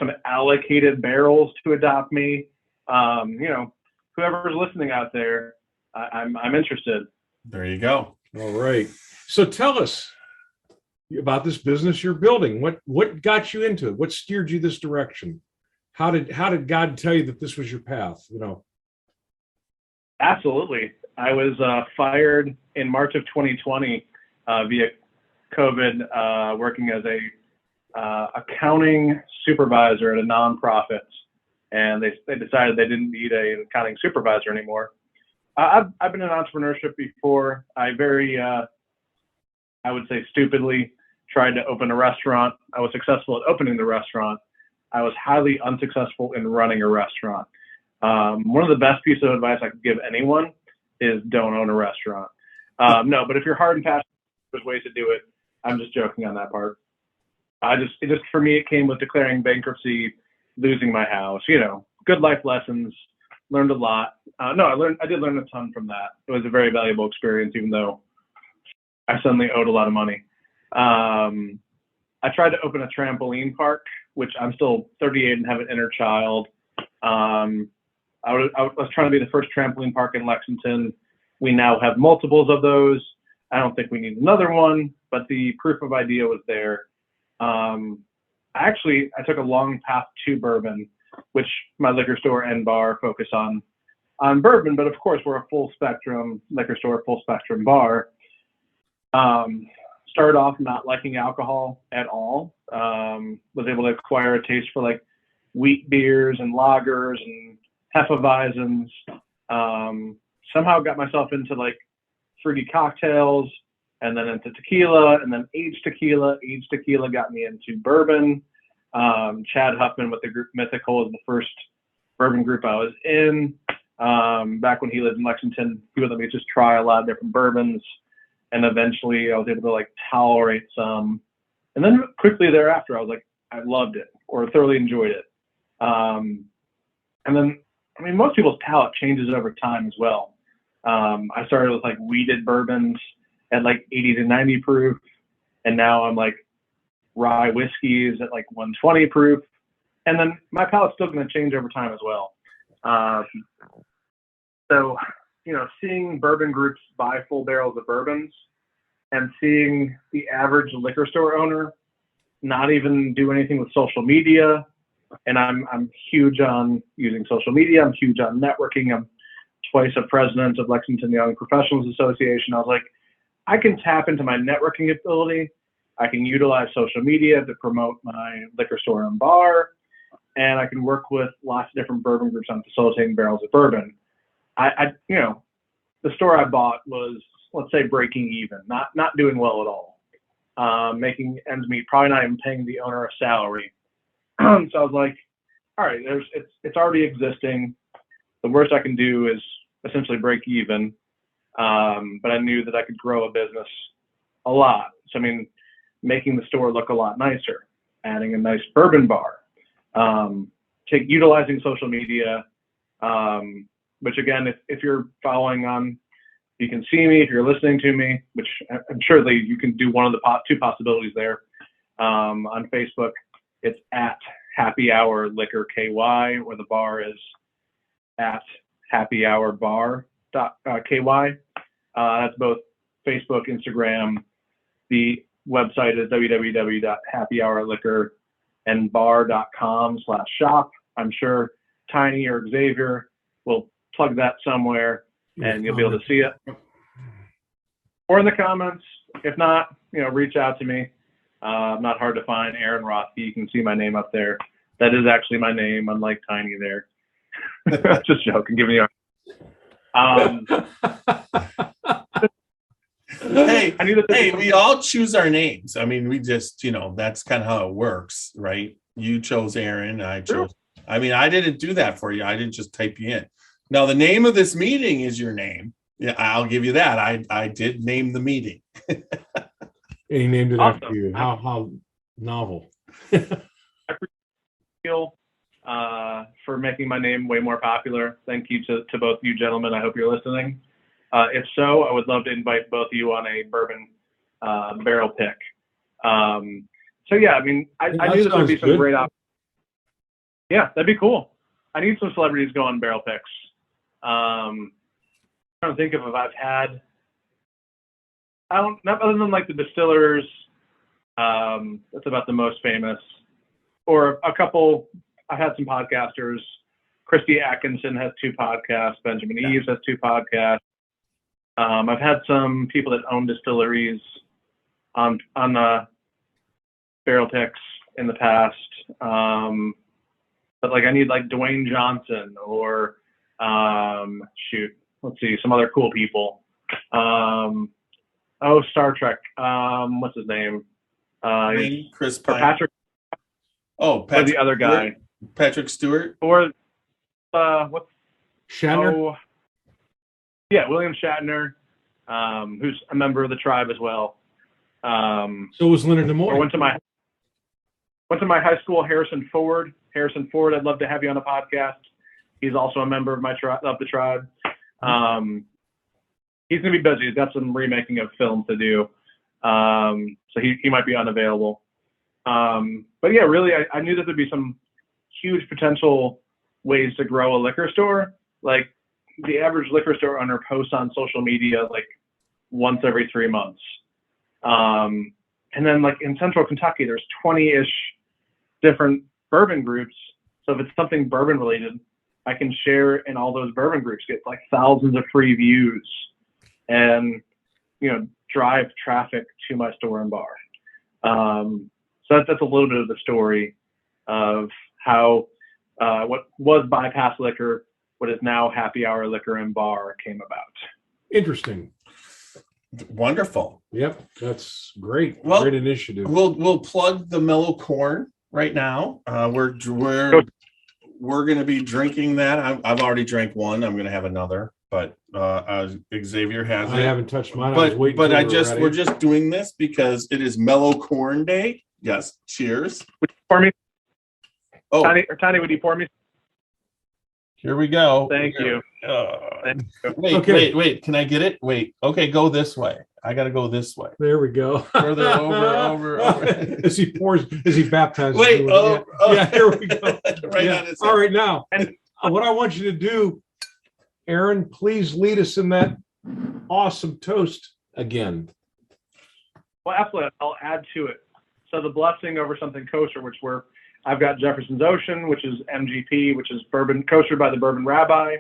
some allocated barrels to adopt me. Whoever's listening out there, I'm interested. There you go. All right. So tell us about this business you're building. What got you into it? What steered you this direction? How did God tell you that this was your path? Absolutely. I was fired in March of 2020 via COVID, working as a accounting supervisor at a nonprofit, and they decided they didn't need an accounting supervisor anymore. I've been in entrepreneurship before. I would say stupidly tried to open a restaurant. I was successful at opening the restaurant. I was highly unsuccessful in running a restaurant. One of the best pieces of advice I could give anyone is don't own a restaurant. No, but if you're hard and passionate, there's ways to do it. I'm just joking on that part. For me, it came with declaring bankruptcy, losing my house, good life lessons, learned a lot. I did learn a ton from that. It was a very valuable experience, even though I suddenly owed a lot of money. I tried to open a trampoline park, which I'm still 38 and have an inner child. I was trying to be the first trampoline park in Lexington. We now have multiples of those. I don't think we need another one, but the proof of idea was there. I took a long path to bourbon, which my liquor store and bar focus on bourbon, but of course we're a full spectrum liquor store, full spectrum bar. Started off not liking alcohol at all. Was able to acquire a taste for like wheat beers and lagers and Hefeweizens. Somehow got myself into like fruity cocktails, and then into tequila, and then aged tequila. Aged tequila got me into bourbon. Chad Huffman with the group Mythical was the first bourbon group I was in. Back when he lived in Lexington, he would let me just try a lot of different bourbons, and eventually I was able to like tolerate some. And then quickly thereafter, I was like, I loved it or thoroughly enjoyed it. And then, most people's palate changes over time as well. I started with like wheated bourbons at like 80 to 90 proof, and now I'm like rye whiskeys at like 120 proof, and then my palate's still going to change over time as well. So seeing bourbon groups buy full barrels of bourbons, and seeing the average liquor store owner not even do anything with social media, and I'm huge on using social media. I'm huge on networking. I'm twice a president of Lexington Young Professionals Association. I was like, I can tap into my networking ability. I can utilize social media to promote my liquor store and bar, and I can work with lots of different bourbon groups on facilitating barrels of bourbon. The store I bought was, let's say, breaking even, not doing well at all, making ends meet, probably not even paying the owner a salary. So I was like, all right, it's already existing. The worst I can do is essentially break even. But I knew that I could grow a business a lot. So, making the store look a lot nicer, adding a nice bourbon bar, utilizing social media, which again, if you're following on, you can see me, if you're listening to me, which I'm sure you can do one of the two possibilities there. On Facebook, it's at Happy Hour Liquor KY, where the bar is at Happy Hour Bar KY. That's both Facebook, Instagram. The website is www.happyhourliquorandbar.com/shop. I'm sure Tiny or Xavier will plug that somewhere, and you'll be able to see it. Or in the comments. If not, reach out to me. I'm not hard to find. Aaron Rothke. You can see my name up there. That is actually my name, unlike Tiny there. Just joking. Give me a Hey, we all choose our names. We just, that's kind of how it works, right? You chose Aaron, I chose. I didn't do that for you. I didn't just type you in. Now, the name of this meeting is your name. Yeah, I'll give you that. I did name the meeting. And he named it after you. How novel. I appreciate for making my name way more popular. Thank you to both you gentlemen. I hope you're listening. If so, I would love to invite both of you on a bourbon barrel pick. I knew that there'd be some great options. Yeah, that'd be cool. I need some celebrities to go on barrel picks. I'm trying to think of if I've had. Not other than like the distillers. That's about the most famous. Or a couple. I've had some podcasters. Christy Atkinson has 2 podcasts. Benjamin Eves has 2 podcasts. I've had some people that own distilleries on barrel picks in the past. But like I need like Dwayne Johnson or let's see, some other cool people. Star Trek. What's his name? Chris Pine. Patrick. Oh, or Patrick the other guy. Stewart? Patrick Stewart. Or what's Shatner. oh yeah, William Shatner, who's a member of the tribe as well. So was Leonard Or Nimoy. went to my high school, Harrison Ford. Harrison Ford, I'd love to have you on the podcast. He's also a member of the tribe. He's gonna be busy. He's got some remaking of films to do, so he might be unavailable. But yeah, really, I knew that there'd be some huge potential ways to grow a liquor store. Like the average liquor store owner posts on social media like once every 3 months. And then like in Central Kentucky, there's 20-ish different bourbon groups. So if it's something bourbon related, I can share in all those bourbon groups, get like thousands of free views and, drive traffic to my store and bar. So that's a little bit of the story of how what was Bypass Liquor, what is now Happy Hour Liquor and Bar came about. Interesting. Wonderful. Yep, that's great. Well, Great initiative. We'll plug the Mellow Corn right now. We're going to be drinking that. I've already drank one. I'm going to have another, but Xavier has I it. haven't touched mine. I was But waiting but till I we were just ready. we're just doing this because it is Mellow Corn Day. Yes. Cheers. Would you pour me? Oh, Tiny, would you pour me? here we go. Thank you. Thank you. Wait, Okay. wait. Can I get it? Wait. Okay, go this way. I got to go this way. There we go. Further over. As he baptizes. Wait. you. Oh, Yeah, here we go. right Yeah. on his All right, now, And- what I want you to do, Aaron, please lead us in that awesome toast again. Well, absolutely. I'll add to it. So the blessing over something kosher, I've got Jefferson's Ocean, which is MGP, which is bourbon koshered by the Bourbon Rabbi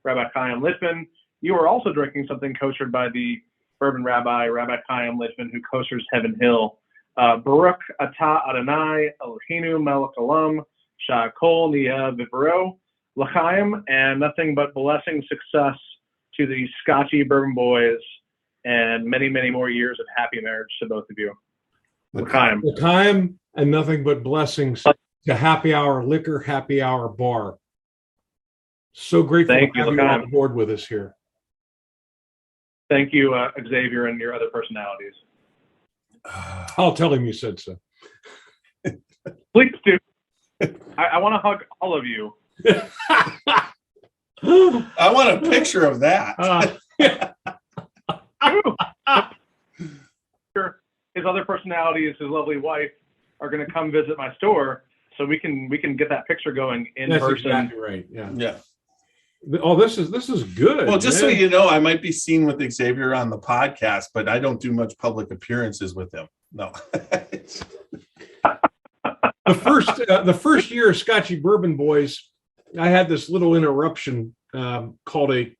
Chaim Litvin. You are also drinking something koshered by the Bourbon Rabbi Chaim Litvin, who koshers Heaven Hill. Baruch Atah Adonai Eloheinu Melech Olam Sha'akol Niyeh Vivro L'chaim, and nothing but blessing, success to the Scotchy Bourbon Boys, and many, many more years of happy marriage to both of you. L'chaim. L'chaim, and nothing but blessings to Happy Hour Liquor, Happy Hour Bar. So grateful Thank to you, have you L'chaim. on board with us here. Thank you, Xavier, and your other personalities. I'll tell him you said so. Please do. I want to hug all of you. I want a picture of that. His other personalities, his lovely wife, are going to come visit my store, so we can get that picture going in That's person. exactly right. Yeah. Yeah. Oh, this is good. Well, just so man. you know, I might be seen with Xavier on the podcast, but I don't do much public appearances with him. No. the first year of Scotchy Bourbon Boys, I had this little interruption called a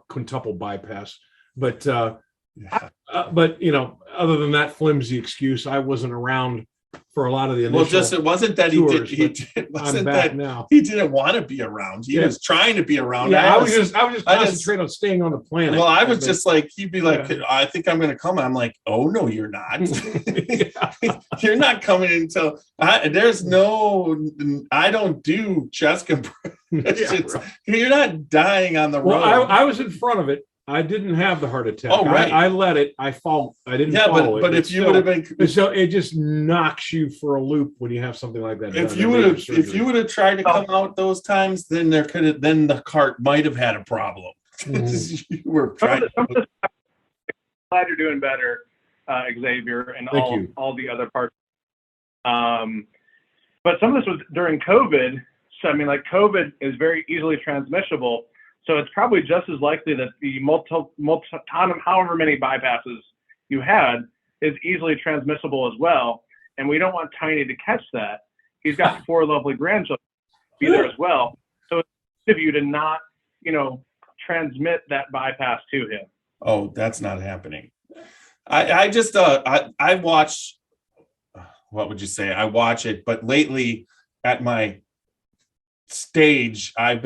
quintuple bypass, but other than that flimsy excuse, I wasn't around for a lot of the initial. Well, just it wasn't that tours, it I'm wasn't back that now. he didn't want to be around. He was trying to be around. Yeah, I was just I just- concentrating on staying on the planet. Well, I was But- just like, he'd be like, Yeah. I think I'm going to come. I'm like, oh, no, you're not. Yeah. You're not coming until I don't do chest compressions. Yeah, right. You're not dying on the Well, road. I was in front of it. I didn't have the heart attack. Oh, right. I let it. I didn't yeah, follow it. but if you still- would have been, so it just knocks you for a loop when you have something like that. if done. you They would make have, surgery. if you would have tried to come out those times, then then the cart might have had a problem. You were trying. Glad you're doing better, Xavier, and Thank you. all the other parts. But some of this was during COVID. So, I mean, like COVID is very easily transmissible. So it's probably just as likely that the however many bypasses you had is easily transmissible as well. And we don't want Tiny to catch that. He's got 4 lovely grandchildren to be there as well. So it's good of you to not, transmit that bypass to him. Oh, that's not happening. I just I watch. What would you say? I watch it, but lately at my stage, I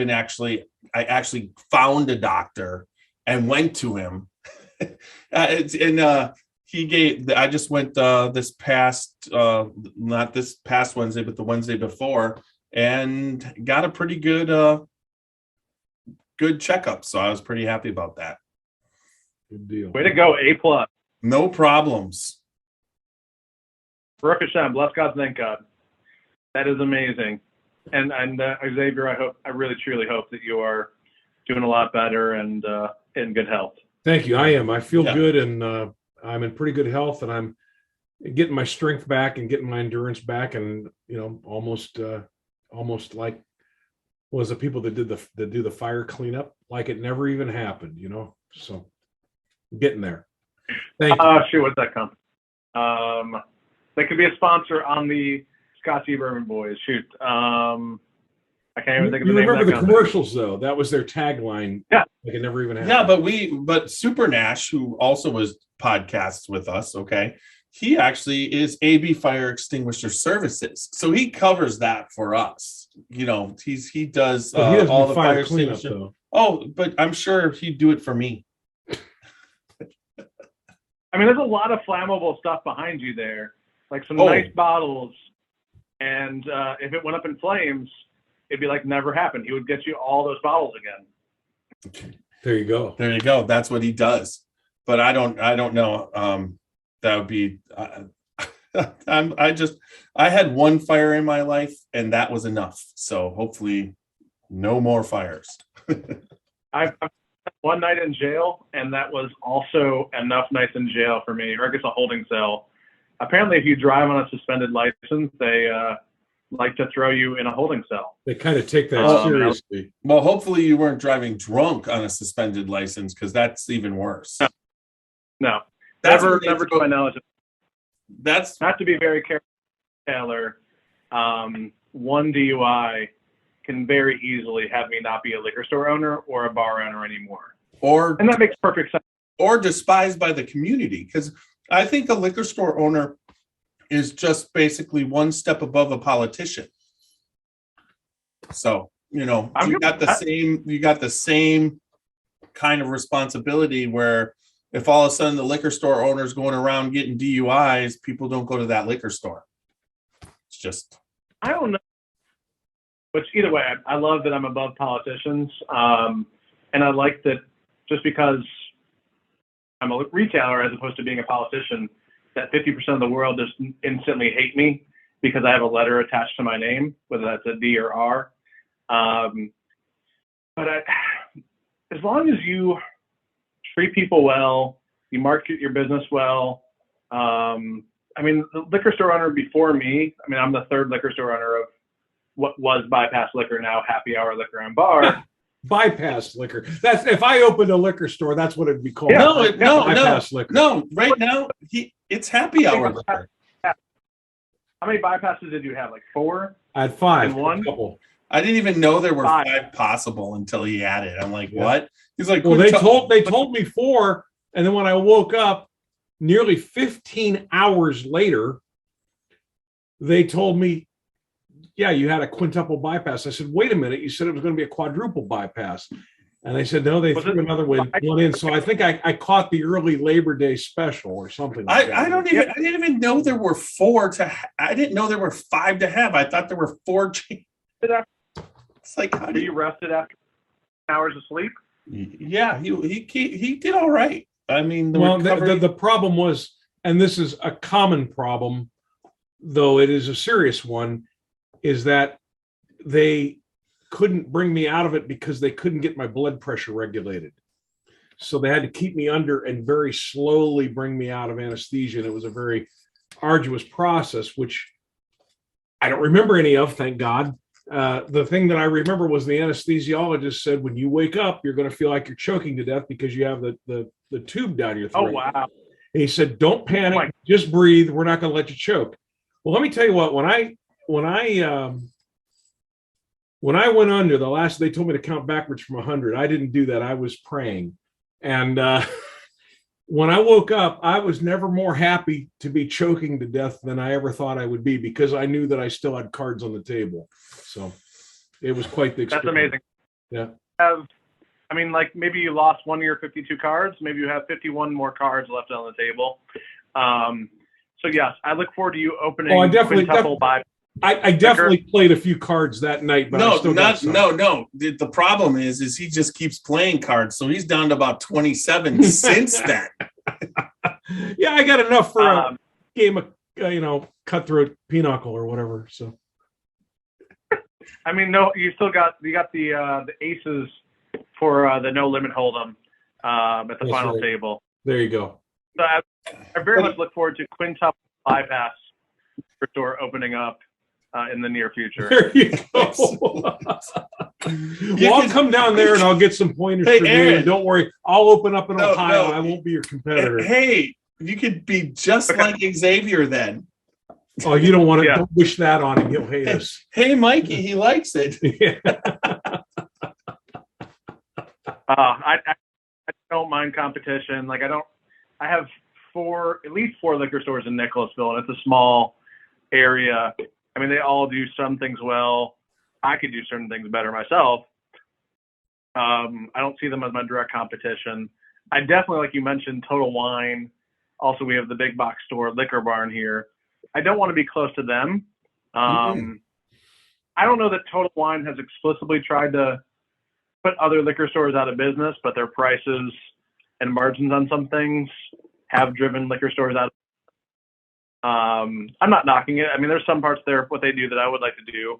actually found a doctor and went to him, and I just went this past, not this past Wednesday, but the Wednesday before, and got a pretty good checkup. So I was pretty happy about that. Good deal. Way to go, A+. No problems. Baruch Hashem, bless God's thank God. That is amazing. And Xavier, I really truly hope that you are doing a lot better and in good health. Thank you. I am. I feel Yeah. good, and I'm in pretty good health, and I'm getting my strength back and getting my endurance back, and almost like was the people that do the fire cleanup, like it never even happened. So getting there. Thank you. Shoot, what's that company? That could be a sponsor on the Scotchy Bourbon Boys. Shoot. I can't even think of the You name remember of that the company. commercials though? That was their tagline. Yeah. Like it never even happened. Yeah, but Super Nash, who also was podcasts with us, okay, he actually is AB Fire Extinguisher Services, so he covers that for us. He does But he doesn't all do the fire fire cleanup extinguisher. though. Oh, but I'm sure he'd do it for me. I mean, there's a lot of flammable stuff behind you there, like some Oh. nice bottles. And if it went up in flames, it'd be like never happened. He would get you all those bottles again. There you go. There you go. That's what he does. But I don't know. That would be. I had one fire in my life, and that was enough. So hopefully, no more fires. I've one night in jail, and that was also enough nights in jail for me, or I guess a holding cell. Apparently, if you drive on a suspended license, they like to throw you in a holding cell. They kind of take that Um, seriously. Well, hopefully you weren't driving drunk on a suspended license, because that's even worse. No, That's never, what they never do. to my knowledge. That's Not to be very careful, Taylor. One DUI can very easily have me not be a liquor store owner or a bar owner anymore, or and that makes perfect sense. despised by the community, because I think a liquor store owner is just basically one step above a politician. So, you got the same kind of responsibility, where if all of a sudden the liquor store owner's going around getting DUIs, people don't go to that liquor store. It's just, I don't know. But either way, I love that I'm above politicians. And I like that just because I'm a retailer as opposed to being a politician, that 50% of the world just instantly hate me because I have a letter attached to my name, whether that's a D or R. But as long as you treat people well, you market your business well. I mean, the liquor store owner before me, I mean, I'm the third liquor store owner of what was Bypass Liquor, now Happy Hour Liquor and Bar. Bypass liquor. That's if I opened a liquor store, that's what it'd be called. Yeah. Bypass liquor. no, right now it's happy hour liquor. How many bypasses did you have? Like 4? I had 5. And one? A couple. I didn't even know there were 5. 5 possible until he had it. I'm like, Yeah. what? He's like, Well, they told me 4, and then when I woke up, nearly 15 hours later, they told me, "Yeah, you had a quintuple bypass." I said, "Wait a minute, you said it was going to be a quadruple bypass." And they said, "No, they threw another one in." So I think I caught the early Labor Day special or something like that. I didn't even know there were 4 I didn't know there were 5 to have. I thought there were 4. It's like, how Were do you you? rested after hours of sleep? Yeah, he did all right. I mean, the problem was, and this is a common problem, though it is a serious one, is that they couldn't bring me out of it because they couldn't get my blood pressure regulated. So they had to keep me under and very slowly bring me out of anesthesia. And it was a very arduous process, which I don't remember any of, thank God. The thing that I remember was the anesthesiologist said, when you wake up, you're going to feel like you're choking to death because you have the tube down your throat. Oh, wow. And he said, "Don't panic, just breathe. We're not going to let you choke." Well, let me tell you what, when I went under they told me to count backwards from 100. I didn't do that. I was praying. And when I woke up, I was never more happy to be choking to death than I ever thought I would be, because I knew that I still had cards on the table. So it was quite the experience. That's amazing. Yeah. Like maybe you lost one of your 52 cards. Maybe you have 51 more cards left on the table. So yes, I look forward to you opening. Oh, I definitely, Quintuple by. I definitely played a few cards that night, but I still got some. No. The problem is he just keeps playing cards, so he's down to about 27 since then. Yeah, I got enough for a game of cutthroat pinochle or whatever. So, I mean, no, you got the aces for the no limit hold'em at the That's final right. table. There you go. So I very much look forward to Quintuple bypass store opening up in the near future. There you go. Well, I'll come down there and I'll get some pointers for you. Aaron. Don't worry. I'll open up in Ohio. I won't be your competitor. Hey, you could be just like Xavier then. Oh, you don't want to. Don't wish that on him. He'll hate us. Hey, Mikey, he likes it. Yeah. I don't mind competition. Like I have at least four liquor stores in Nicholasville, and it's a small area. I mean, they all do some things well. I could do certain things better myself. I don't see them as my direct competition. I definitely, like you mentioned, Total Wine. Also, we have the big box store, Liquor Barn here. I don't want to be close to them. I don't know that Total Wine has explicitly tried to put other liquor stores out of business, but their prices and margins on some things have driven liquor stores out. I'm not knocking it. I mean, there's some parts there, what they do that I would like to do.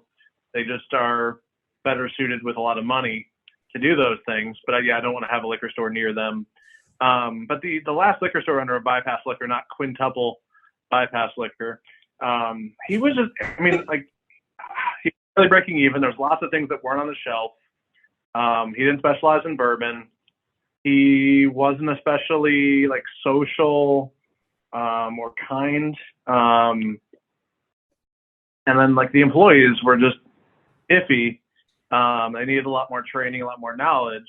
They just are better suited with a lot of money to do those things. But I don't want to have a liquor store near them. But the last liquor store under a bypass liquor, not Quintuple bypass liquor, he was just, I mean, like, he was really breaking even. There's lots of things that weren't on the shelf. He didn't specialize in bourbon. He wasn't especially like social or kind. And then like the employees were just iffy. They needed a lot more training, a lot more knowledge.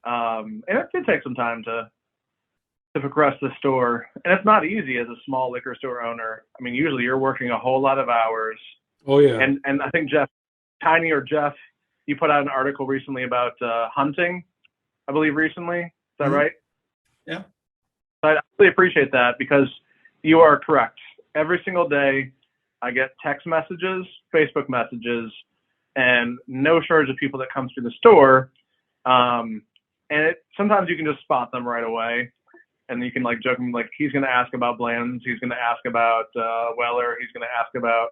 And it did take some time to progress the store. And it's not easy as a small liquor store owner. I mean, usually you're working a whole lot of hours. Oh yeah. And I think Jeff, you put out an article recently about hunting, I believe recently. Is that right? Yeah. So I really appreciate that because you are correct. Every single day I get text messages, Facebook messages, and no shortage of people that come through the store. And sometimes you can just spot them right away. And you can like joke, like he's going to ask about Bland's, he's going to ask about Weller, he's going to ask about,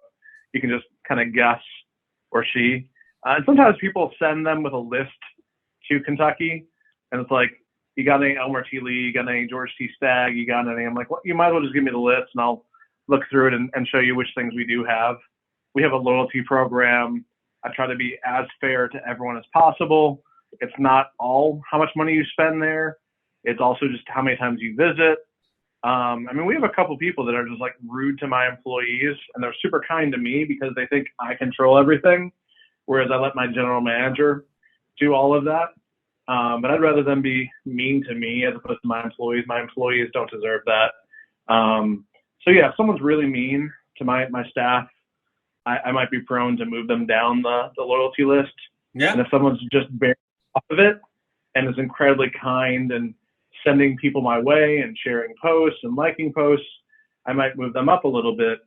you can just kind of guess, or she. And sometimes people send them with a list to Kentucky, and it's like, you got any Elmer T. Lee, you got any George T. Stagg, you got any? I'm like, well, you might as well just give me the list, and I'll look through it and show you which things we do have. We have a loyalty program. I try to be as fair to everyone as possible. It's not all how much money you spend there. It's also just how many times you visit. I mean, we have a couple people that are just like rude to my employees, and they're super kind to me because they think I control everything, whereas I let my general manager do all of that. But I'd rather them be mean to me as opposed to my employees. My employees don't deserve that. So yeah, if someone's really mean to my staff, I might be prone to move them down the loyalty list. Yeah. And if someone's just barely off of it and is incredibly kind and sending people my way and sharing posts and liking posts, I might move them up a little bit.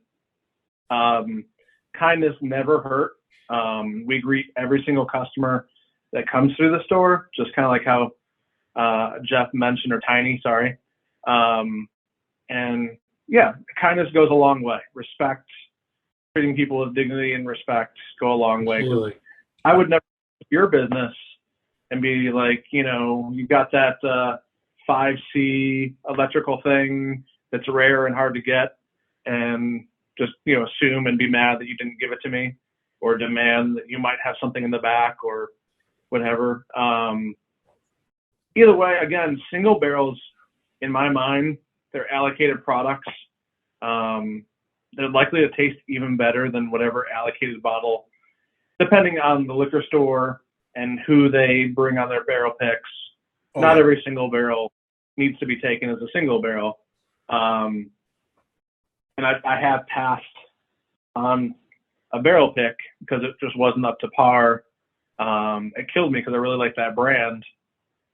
Kindness never hurt. We greet every single customer that comes through the store, just kind of like how Jeff mentioned, or Tiny, sorry. And yeah, kindness goes a long way. Respect, treating people with dignity and respect go a long way. Absolutely. I would never your business and be like, you got that 5C electrical thing that's rare and hard to get, and just, assume and be mad that you didn't give it to me, or demand that you might have something in the back or whatever. Either way, again, single barrels, in my mind, they're allocated products. They're likely to taste even better than whatever allocated bottle, depending on the liquor store and who they bring on their barrel picks. Oh, Not yeah. every single barrel needs to be taken as a single barrel. And I have passed on a barrel pick because it just wasn't up to par. It killed me because I really liked that brand.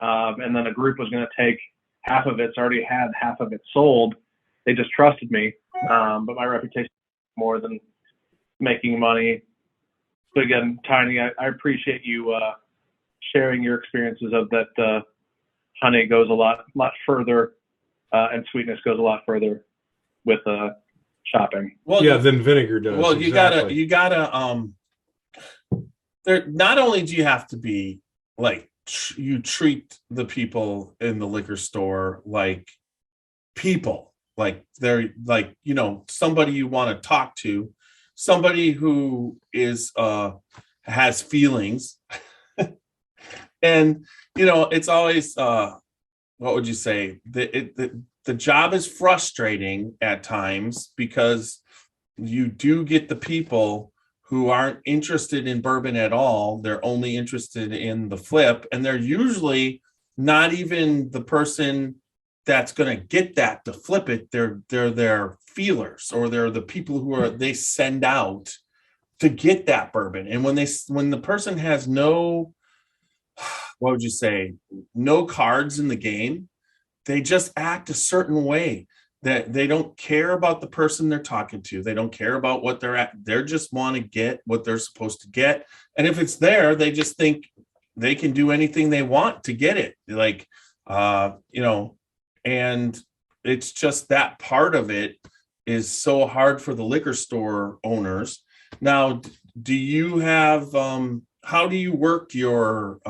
And then a group was going to take half of it. It's already had half of it sold. they just trusted me. But my reputation more than making money. But again, Tiny, I appreciate you sharing your experiences of that. Honey goes a lot further, and sweetness goes a lot further with shopping. Well, Yeah, than vinegar does. Well, exactly. you gotta there, not only do you have to be like you treat the people in the liquor store like people, like they're like, you know, somebody you want to talk to, somebody who is has feelings. And you know, it's always what would you say, the job is frustrating at times because you do get the people who aren't interested in bourbon at all. They're only interested in the flip, and they're usually not even the person that's going to get that to flip it. They're their feelers, or they're the people who are they send out to get that bourbon. And when the person has no, what would you say, no cards in the game, they just act a certain way. That they don't care about the person they're talking to. They don't care about what they're at. They just want to get what they're supposed to get. And if it's there, they just think they can do anything they want to get it. Like, you know, and it's just that part of it is so hard for the liquor store owners. Now, do you have, how do you work your,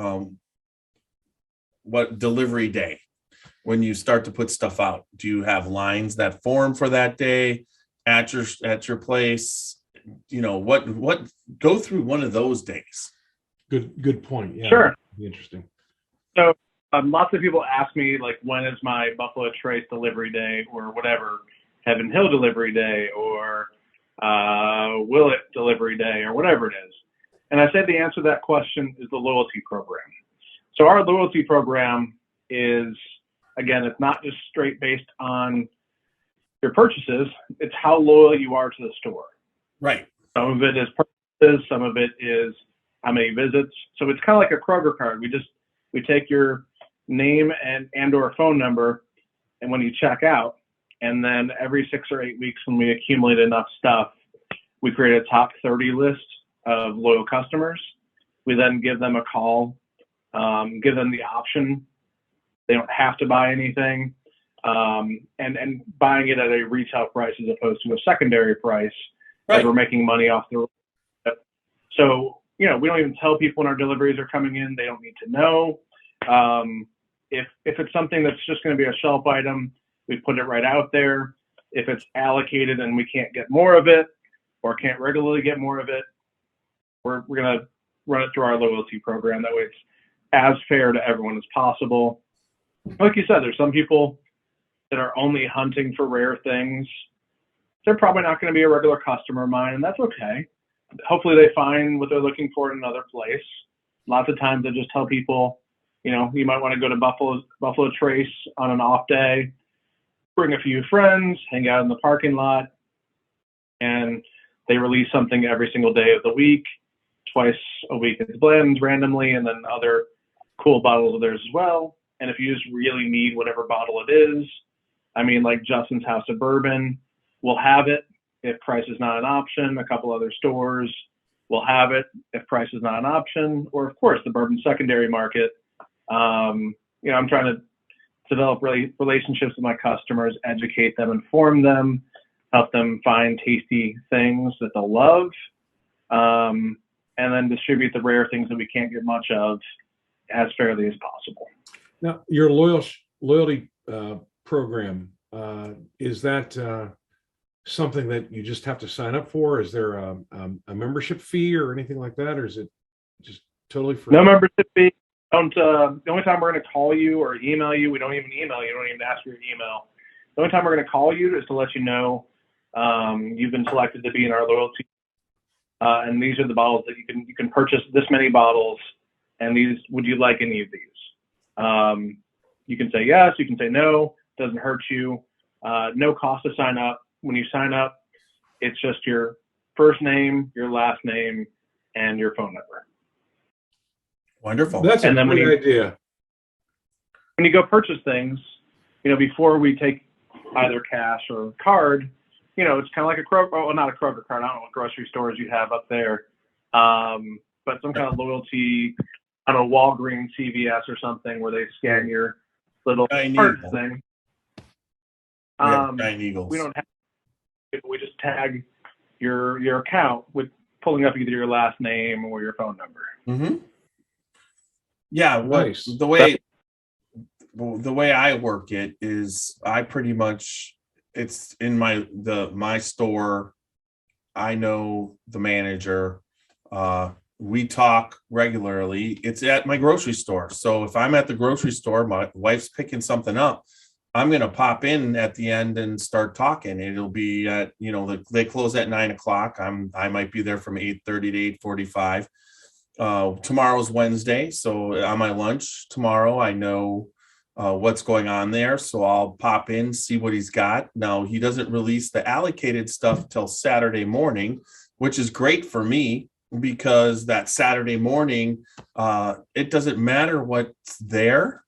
delivery day? When you start to put stuff out, do you have lines that form for that day at your place? You know, what go through one of those days. Good point. Yeah, Sure. that'd be interesting. So lots of people ask me, like, when is my Buffalo Trace delivery day, or whatever, Heaven Hill delivery day, or Willet delivery day, or whatever it is. And I said the answer to that question is the loyalty program. So our loyalty program is, again, it's not just straight based on your purchases. It's how loyal you are to the store. Right. Some of it is purchases. Some of it is how many visits. So it's kind of like a Kroger card. We take your name and or phone number, and when you check out, and then every 6 or 8 weeks when we accumulate enough stuff, we create a top 30 list of loyal customers. We then give them a call, give them the option. They don't have to buy anything, and buying it at a retail price as opposed to a secondary price. Right. As we're making money off the. So, you know, we don't even tell people when our deliveries are coming in. They don't need to know. If it's something that's just going to be a shelf item, we put it right out there. If it's allocated and we can't get more of it, or can't regularly get more of it, we're going to run it through our loyalty program. That way it's as fair to everyone as possible. Like you said, there's some people that are only hunting for rare things. They're probably not going to be a regular customer of mine, and that's okay. Hopefully they find what they're looking for in another place. Lots of times I just tell people, you know, you might want to go to Buffalo Trace on an off day, bring a few friends, hang out in the parking lot, and they release something every single day of the week. Twice a week it's blends randomly, and then other cool bottles of theirs as well. And if you just really need whatever bottle it is, I mean, like Justin's House of Bourbon, we'll have it if price is not an option. A couple other stores will have it if price is not an option. Or, of course, the bourbon secondary market. You know, I'm trying to develop relationships with my customers, educate them, inform them, help them find tasty things that they'll love, and then distribute the rare things that we can't get much of as fairly as possible. Now, your loyalty program, is that something that you just have to sign up for? Is there a membership fee or anything like that, or is it just totally free? No membership fee. The only time we're going to call you or email you, we don't even email you. We don't even ask for your email. The only time we're going to call you is to let you know you've been selected to be in our loyalty. And these are the bottles that you can purchase this many bottles. And these, would you like any of these? You can say yes, you can say no, doesn't hurt you. No cost to sign up. When you sign up, it's just your first name, your last name, and your phone number. Wonderful. That's a great idea. When you go purchase things, you know, before we take either cash or card, you know, it's kind of like a Kroger, well, not a Kroger card. I don't know what grocery stores you have up there, but some kind of loyalty, I don't know, Walgreens, CVS or something where they scan your little card thing. Giant Eagles. We don't have, we just tag your account with pulling up either your last name or your phone number. Mm-hmm. Yeah, Nice. the way I work it is I pretty much, it's in my store. I know the manager. We talk regularly. It's at my grocery store. So if I'm at the grocery store, my wife's picking something up, I'm going to pop in at the end and start talking. It'll be at, you know, they close at 9:00. I might be there from 8:30 to 8:45. Tomorrow's Wednesday. So on my lunch tomorrow, I know what's going on there. So I'll pop in, see what he's got. Now, he doesn't release the allocated stuff till Saturday morning, which is great for me because that Saturday morning, it doesn't matter what's there.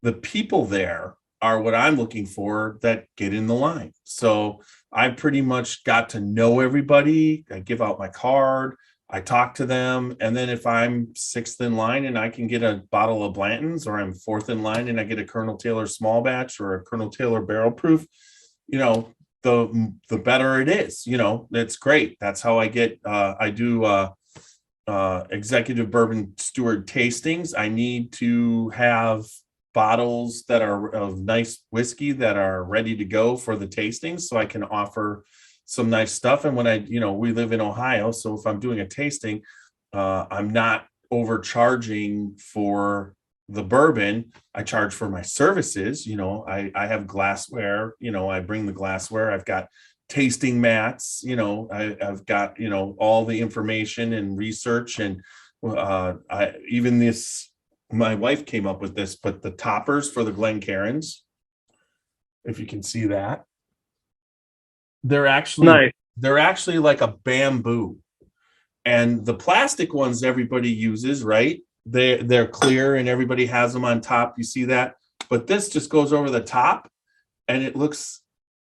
The people there are what I'm looking for that get in the line. So I pretty much got to know everybody. I give out my card. I talk to them. And then if I'm sixth in line and I can get a bottle of Blanton's, or I'm fourth in line and I get a Colonel Taylor small batch or a Colonel Taylor barrel proof, you know, the better it is. You know, it's great. That's how I get, I do executive bourbon steward tastings. I need to have bottles that are of nice whiskey that are ready to go for the tastings, so I can offer some nice stuff. And when we live in Ohio, so if I'm doing a tasting, I'm not overcharging for the bourbon. I charge for my services. You know, I have glassware, you know, I bring the glassware. I've got tasting mats, you know, I've got, you know, all the information and research. And my wife came up with this, but the toppers for the Glencairns, if you can see that, they're actually nice. They're actually like a bamboo, and the plastic ones everybody uses, right? They're clear and everybody has them on top. You see that? But this just goes over the top, and it looks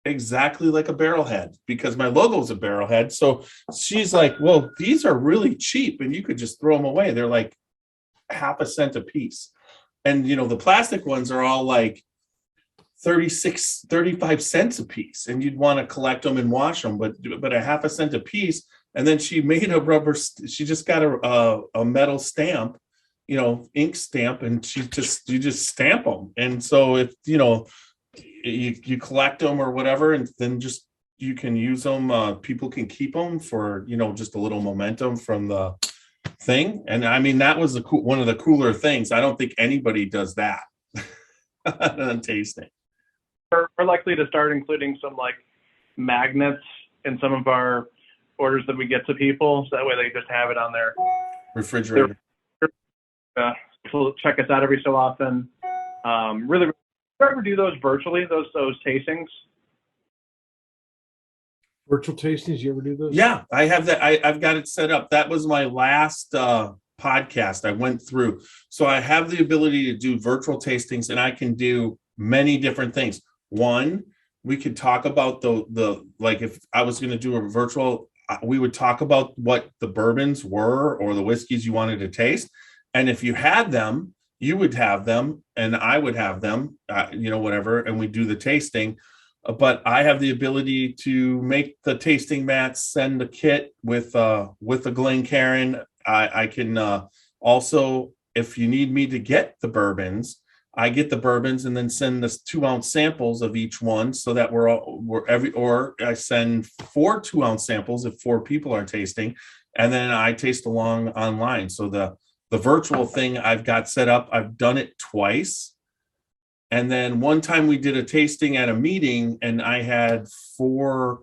exactly like a barrel head because my logo is a barrel head. So she's like, "Well, these are really cheap, and you could just throw them away. They're like half a cent a piece." And, you know, the plastic ones are all like 35 cents a piece, and you'd want to collect them and wash them, but a half a cent a piece. And then she made she just got a metal stamp, you know, ink stamp, and you just stamp them. And so if, you know, you collect them or whatever, and then just, you can use them. People can keep them for, you know, just a little momentum from the thing. And I mean, that was one of the cooler things. I don't think anybody does that on tasting. We're likely to start including some like magnets in some of our orders that we get to people, so that way they just have it on their refrigerator. Check us out every so often. Really, do you ever do those virtually? Those tastings? Virtual tastings, you ever do those? Yeah, I have that. I've got it set up. That was my last podcast I went through. So I have the ability to do virtual tastings, and I can do many different things. One, we could talk about the like, if I was going to do a virtual, we would talk about what the bourbons were or the whiskeys you wanted to taste. And if you had them, you would have them and I would have them, you know, whatever. And we do the tasting. But I have the ability to make the tasting mats, send a kit with the Glencairn. I can also, if you need me to get the bourbons, I get the bourbons and then send us 2-ounce samples of each one, so that or I send 4 2-ounce samples if 4 people are tasting, and then I taste along online. So the virtual thing I've got set up, I've done it twice. And then one time we did a tasting at a meeting, and I had four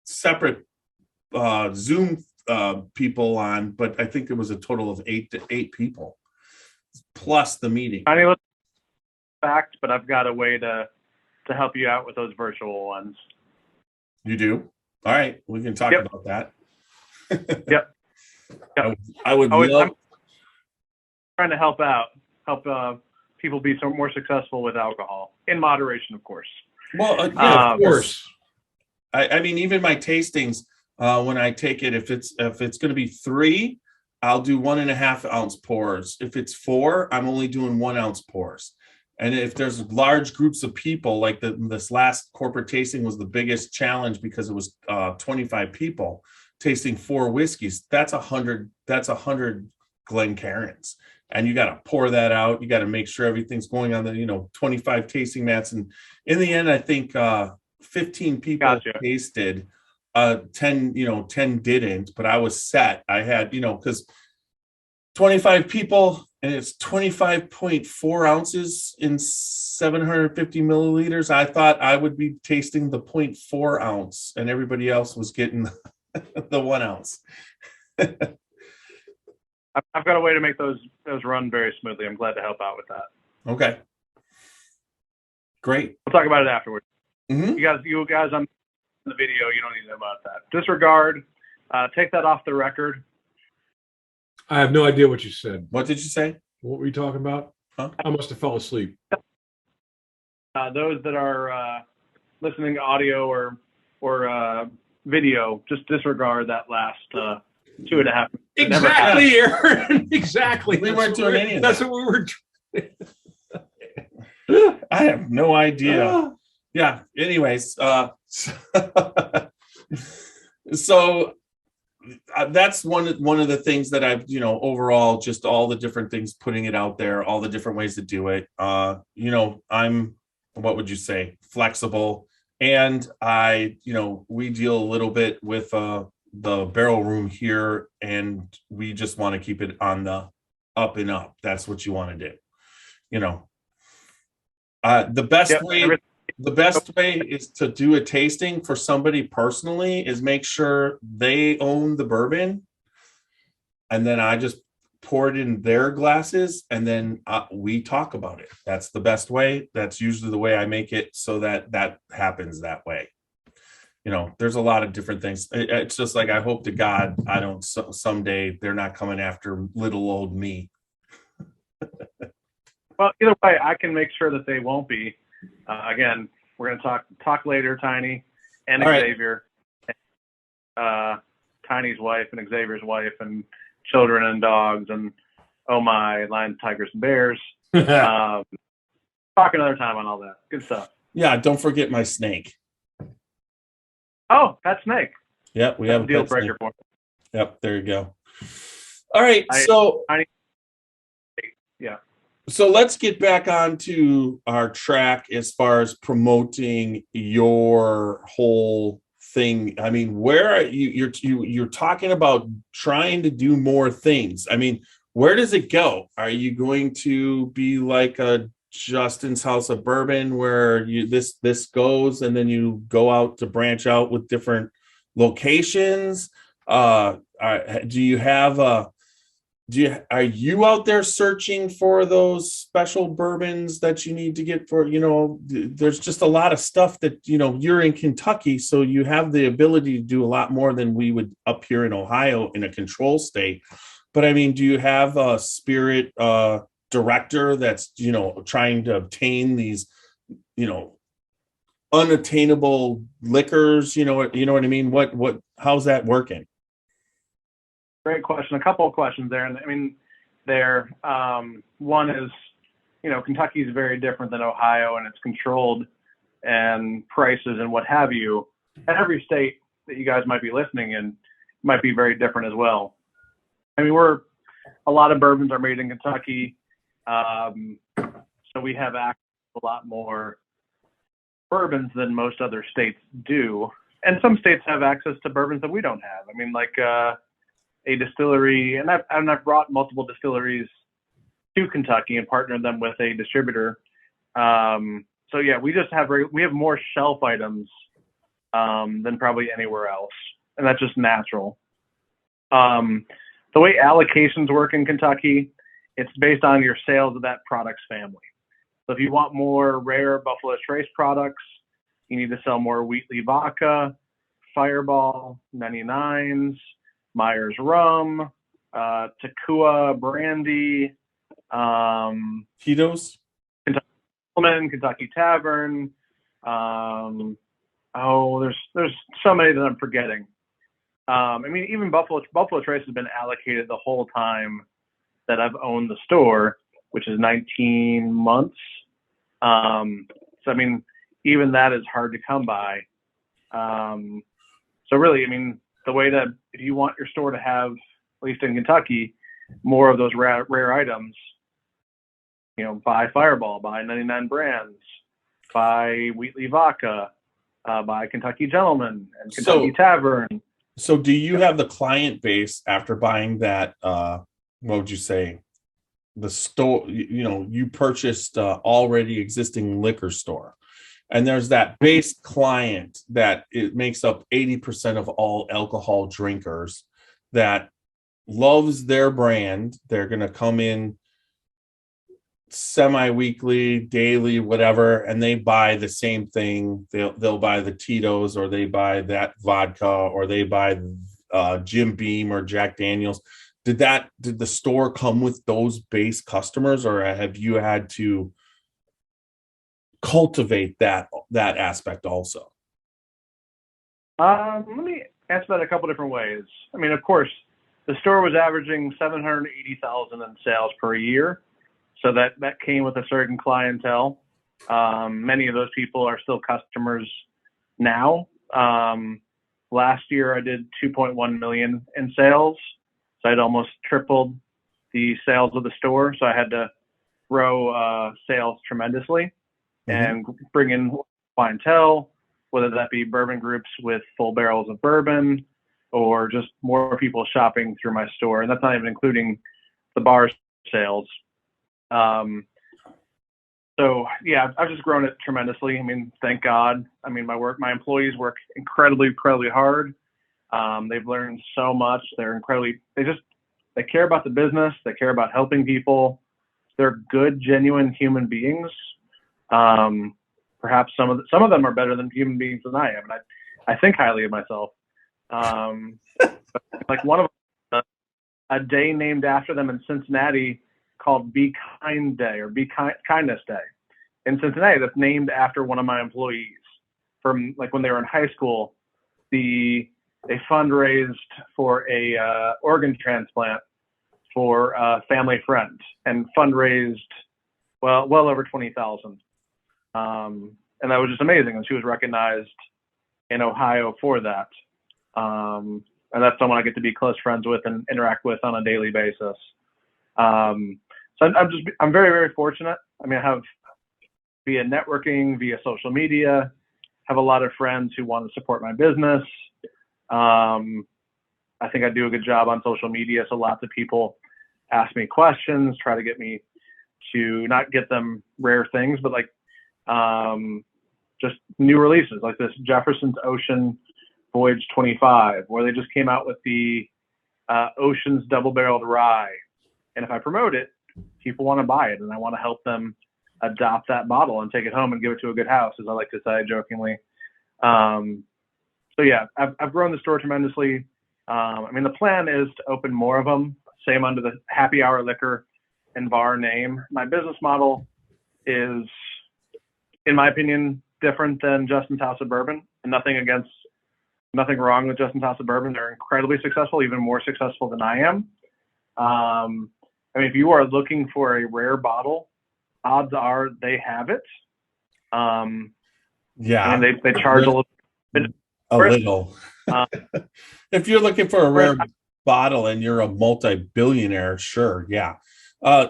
separate Zoom people on, but I think there was a total of 8 people plus the meeting. I mean, fact, but I've got a way to help you out with those virtual ones. You do? All right, we can talk about that. Yep. I would love. I'm trying to help out, people be more successful with alcohol in moderation, of course. Well, Yeah, of course. I mean, even my tastings, when I take it, if it's going to be 3, I'll do 1.5 ounce pours. If it's 4, I'm only doing 1 ounce pours. And if there's large groups of people, like this last corporate tasting was the biggest challenge because it was 25 people tasting 4 whiskeys. That's 100 Glencairns. And you got to pour that out. You got to make sure everything's going on the, 25 tasting mats. And in the end, I think 15 people tasted, 10 didn't, but I was set. I had, because 25 people and it's 25.4 ounces in 750 milliliters. I thought I would be tasting the 0.4 ounce and everybody else was getting the 1 ounce. I've got a way to make those run very smoothly. I'm glad to help out with that. Okay. Great. We'll talk about it afterwards. Mm-hmm. You guys on the video, you don't need to know about that. Disregard. Take that off the record. I have no idea what you said. What did you say? What were you talking about? Huh? I must have fell asleep. Those that are listening to audio or video, just disregard that last 2.5 minutes. Exactly, Aaron. Exactly. We weren't doing any of That's that. what we were. I have no idea. Yeah. Anyways, so that's one of the things that I've, overall, just all the different things, putting it out there, all the different ways to do it. I'm, what would you say, flexible. And we deal a little bit with the barrel room here, and we just want to keep it on the up and up. That's what you want to do. The best way is to do a tasting for somebody personally is make sure they own the bourbon, and then I just pour it in their glasses, and then we talk about it. That's the best way. That's usually the way I make it, so that happens that way. There's a lot of different things. It's just like, I hope to God I don't someday they're not coming after little old me. Well, either way, I can make sure that they won't be. Again, we're going to talk later, Tiny and All Xavier, Tiny's wife and Xavier's wife and children and dogs and oh my, lions, tigers, and bears. Talk another time on all that. Good stuff. Yeah, don't forget my snake. Oh, that snake. Yep, we That's have a a deal pet breaker snake. for me. Yep, there you go. All right, so let's get back onto our track as far as promoting your whole thing. I mean, where are you're talking about trying to do more things. I mean, where does it go? Are you going to be like a Justin's House of Bourbon where this goes and then you go out to branch out with different locations? Are you out there searching for those special bourbons that you need to get for, there's just a lot of stuff that, you're in Kentucky, so you have the ability to do a lot more than we would up here in Ohio in a control state. But I mean, do you have a spirit director that's, trying to obtain these, unattainable liquors? You know what I mean? How's that working? Great question. A couple of questions there. And I mean, one is, Kentucky is very different than Ohio, and it's controlled and prices and what have you. And every state that you guys might be listening in might be very different as well. I mean, a lot of bourbons are made in Kentucky. So we have access to a lot more bourbons than most other states do. And some states have access to bourbons that we don't have. I mean, like, a distillery, and I've brought multiple distilleries to Kentucky and partnered them with a distributor. So yeah, we have more shelf items than probably anywhere else, and that's just natural. The way allocations work in Kentucky, it's based on your sales of that product's family. So if you want more rare Buffalo Trace products, you need to sell more Wheatley vodka, Fireball, 99s, Myers rum, Takua brandy, Tito's. Gentleman, Kentucky Tavern. There's so many that I'm forgetting. I mean, even Buffalo Trace has been allocated the whole time that I've owned the store, which is 19 months. So I mean, even that is hard to come by. So really, I mean, the way that if you want your store to have, at least in Kentucky, more of those rare items, you know, buy Fireball, buy 99 Brands, buy Wheatley Vodka, buy Kentucky Gentleman and Kentucky Tavern. So do you have the client base after buying that, what would you say, the store, you know, you purchased already existing liquor store, and there's that base client that it makes up 80% of all alcohol drinkers that loves their brand. They're going to come in semi-weekly, daily, whatever, and they buy the same thing. They'll buy the Tito's, or they buy that vodka, or they buy Jim Beam or Jack Daniels. Did the store come with those base customers, or have you had to cultivate that aspect also? Let me answer that a couple different ways. I mean, of course, the store was averaging $780,000 in sales per year. So that came with a certain clientele. Many of those people are still customers now. Last year I did 2.1 million in sales. So I'd almost tripled the sales of the store. So I had to grow sales tremendously and bring in clientele, whether that be bourbon groups with full barrels of bourbon or just more people shopping through my store. And that's not even including the bar sales. So yeah, I've just grown it tremendously. I mean, thank God. I mean, my employees work incredibly hard. They've learned so much. They care about the business. They care about helping people. They're good, genuine human beings. Perhaps some of them are better than human beings than I am. And I think highly of myself. Like one of them, a day named after them in Cincinnati called Be Kind Day, or Kindness Day in Cincinnati. That's named after one of my employees from like when they were in high school. They fundraised for a organ transplant for a family friend and fundraised well over 20,000. And that was just amazing. And she was recognized in Ohio for that. And that's someone I get to be close friends with and interact with on a daily basis. So I'm very, very fortunate. I mean, I have via networking, via social media, have a lot of friends who want to support my business. I think I do a good job on social media. So lots of people ask me questions, try to get me to not get them rare things, but like just new releases like this Jefferson's Ocean Voyage 25, where they just came out with the Ocean's double-barreled rye. And if I promote it, people want to buy it, and I want to help them adopt that bottle and take it home and give it to a good house, as I like to say jokingly. So yeah, I've grown the store tremendously. I mean, the plan is to open more of them, same under the Happy Hour Liquor and Bar name. My business model is, in my opinion, different than Justin's House of Bourbon, and nothing wrong with Justin's House of Bourbon. They're incredibly successful, even more successful than I am. I mean, if you are looking for a rare bottle, odds are they have it. Yeah. I mean, they charge a little bit. If you're looking for a rare bottle and you're a multi-billionaire, sure. Yeah.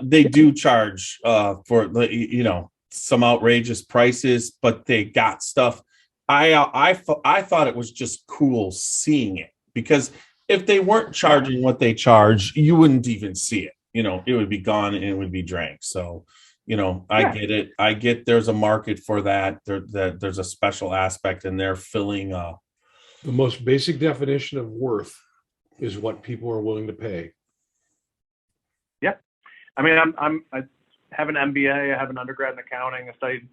They do charge for, some outrageous prices, but they got stuff. I thought it was just cool seeing it, because if they weren't charging what they charge, you wouldn't even see it. It would be gone and it would be drank. So, I get it. I get there's a market for that. There's a special aspect, and they're filling up. The most basic definition of worth is what people are willing to pay. Yeah. I mean, I have an MBA. I have an undergrad in accounting. I studied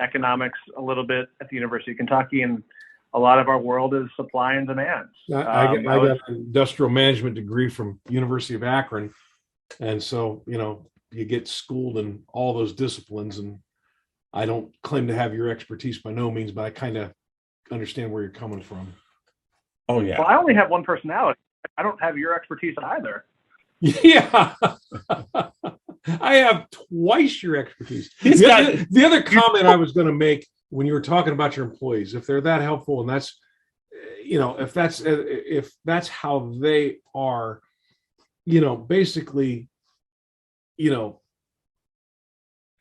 economics a little bit at the University of Kentucky, and a lot of our world is supply and demand. I got an industrial management degree from University of Akron. And so, you get schooled in all those disciplines, and I don't claim to have your expertise by no means, but I kind of understand where you're coming from. Oh yeah. Well, I only have one personality. I don't have your expertise either. Yeah. I have twice your expertise. He's The other comment I was going to make when you were talking about your employees, if they're that helpful, and that's, if that's how they are, basically,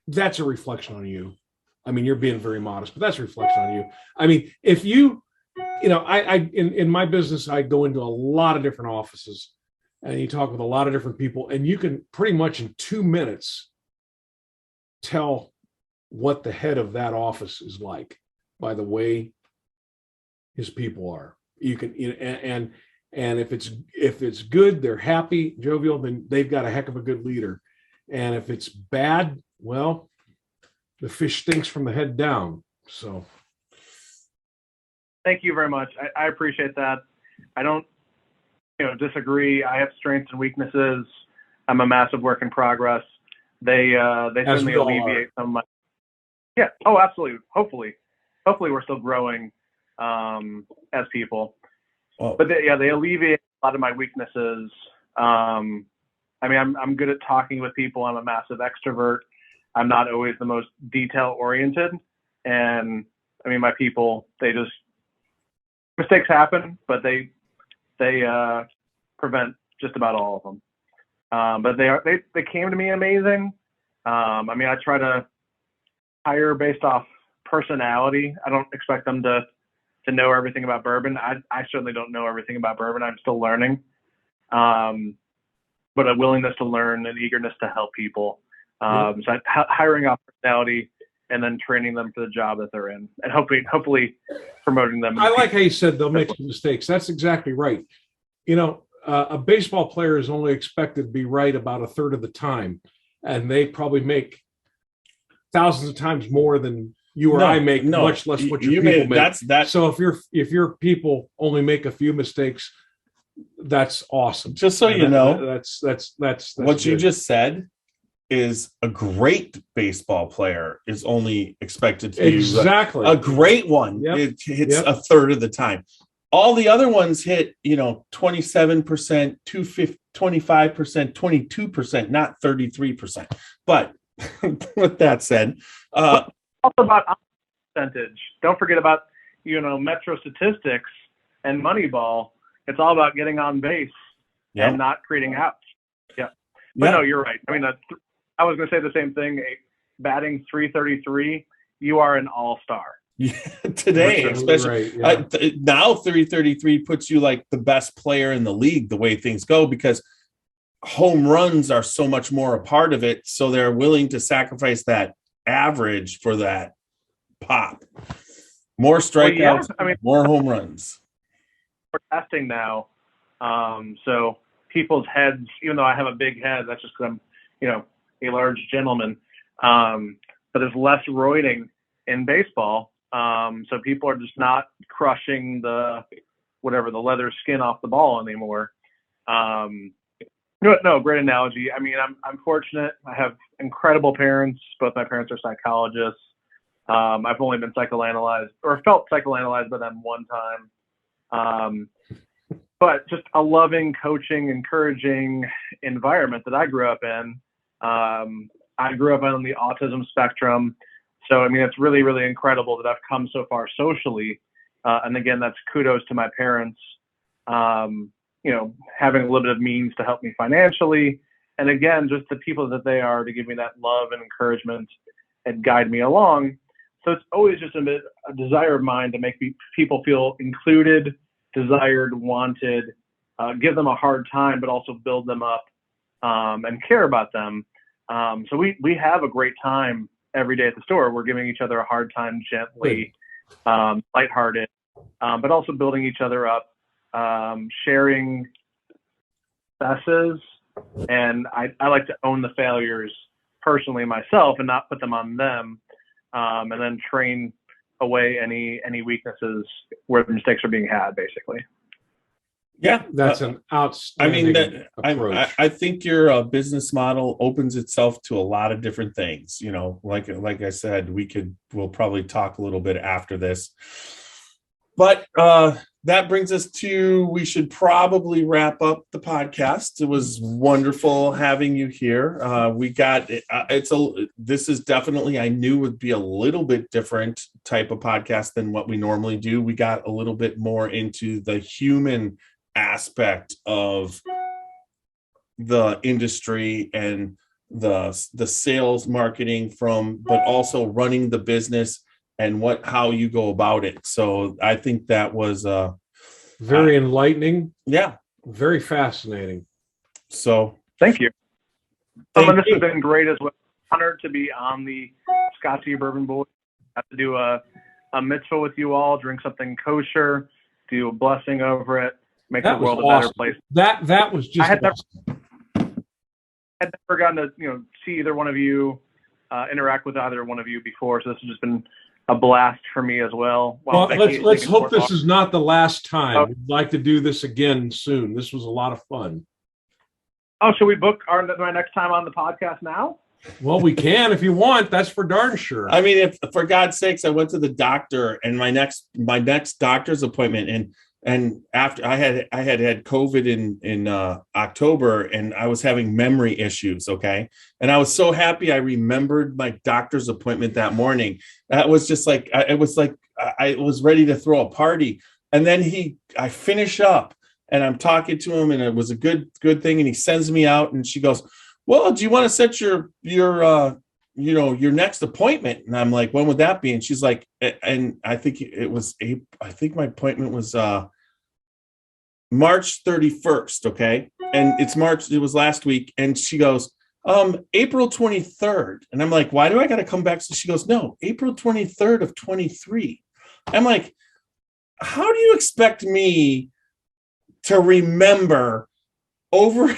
that's a reflection on you. I mean, you're being very modest, but that's a reflection on you. I mean, if you, in my business, I go into a lot of different offices and you talk with a lot of different people, and you can pretty much in 2 minutes tell what the head of that office is like by the way his people are. You can, and if it's good, they're happy, jovial, then they've got a heck of a good leader. And if it's bad, well, the fish stinks from the head down. So Thank you very much. I appreciate that. I don't, disagree. I have strengths and weaknesses. I'm a massive work in progress. They certainly alleviate some of my. Yeah. Oh, absolutely. Hopefully we're still growing as people. Oh. But they alleviate a lot of my weaknesses. I mean, I'm good at talking with people. I'm a massive extrovert. I'm not always the most detail oriented. And I mean, my people, mistakes happen, but they prevent just about all of them. But they came to me amazing. I mean, I try to hire based off personality. I don't expect them to know everything about bourbon. I certainly don't know everything about bourbon. I'm still learning. But a willingness to learn and eagerness to help people. So hiring off personality and then training them for the job that they're in, and hopefully promoting them. I like how you said they'll make some mistakes. That's exactly right. A baseball player is only expected to be right about a third of the time, and they probably make thousands of times more than you or I make, much less what your people make. So if your people only make a few mistakes, that's awesome. Just so you know, that's what good. you just said is a great baseball player is only expected to exactly a great one. Yep. It hits a third of the time. All the other ones hit, 27%, 25%, 22%, not 33%. But with that said, also about percentage. Don't forget about, Metro statistics and Moneyball. It's all about getting on base and not creating outs. Yeah. But no, you're right. I mean, I was going to say the same thing. Batting 333, you are an all-star. Yeah, today, especially right, now, 333 puts you like the best player in the league the way things go, because home runs are so much more a part of it. So they're willing to sacrifice that average for that pop. More strikeouts, more home runs. We're testing now. So people's heads, even though I have a big head, that's just because I'm, a large gentleman. But there's less roiding in baseball. So people are just not crushing the leather skin off the ball anymore. No, great analogy. I mean, I'm fortunate. I have incredible parents. Both my parents are psychologists. I've only been psychoanalyzed or felt psychoanalyzed by them one time. But just a loving, coaching, encouraging environment that I grew up in. I grew up on the autism spectrum. So, I mean, it's really, really incredible that I've come so far socially. And again, that's kudos to my parents, having a little bit of means to help me financially. And again, just the people that they are to give me that love and encouragement and guide me along. So it's always just a desire of mine to make people feel included, desired, wanted, give them a hard time, but also build them up and care about them. So we have a great time every day at the store. We're giving each other a hard time gently, lighthearted, but also building each other up, sharing successes. And I like to own the failures personally myself and not put them on them, and then train away any weaknesses where the mistakes are being had, basically. Yeah, That's an I outstanding mean, approach. I think your business model opens itself to a lot of different things. You know, like I said, we'll probably talk a little bit after this, but that brings us to, we should probably wrap up the podcast. It was wonderful having you here. We got this is definitely, I knew would be a little bit different type of podcast than what we normally do. We got a little bit more into the human aspect of the industry and the sales marketing but also running the business and how you go about it. So I think that was very enlightening. Yeah, very fascinating. So thank you. Thank This you. has been great as well. Honored to be on the Scotchy Bourbon Boys. Have to do a mitzvah with you all, drink something kosher, do a blessing over it, make the world a better place. That was just awesome. Had never gotten to see either one of you, interact with either one of you before, so this has just been a blast for me as well. Well, let's hope this is not the last time. We'd like to do this again soon. This was a lot of fun. Oh, should we book my next time on the podcast now? Well, we can if you want. That's for darn sure. I mean, if for God's sakes, I went to the doctor, and my next doctor's appointment, and after I had COVID in October, and I was having memory issues. Okay. And I was so happy I remembered my doctor's appointment that morning. That was just like, I was ready to throw a party. And then I finish up and I'm talking to him, and it was a good thing. And he sends me out, and she goes, well, do you want to set your next appointment? And I'm like, when would that be? And she's like, and I think my appointment was March 31st. Okay. And it was last week. And she goes, April 23rd. And I'm like, why do I got to come back? So she goes, no, April 23rd of 23. I'm like, how do you expect me to remember over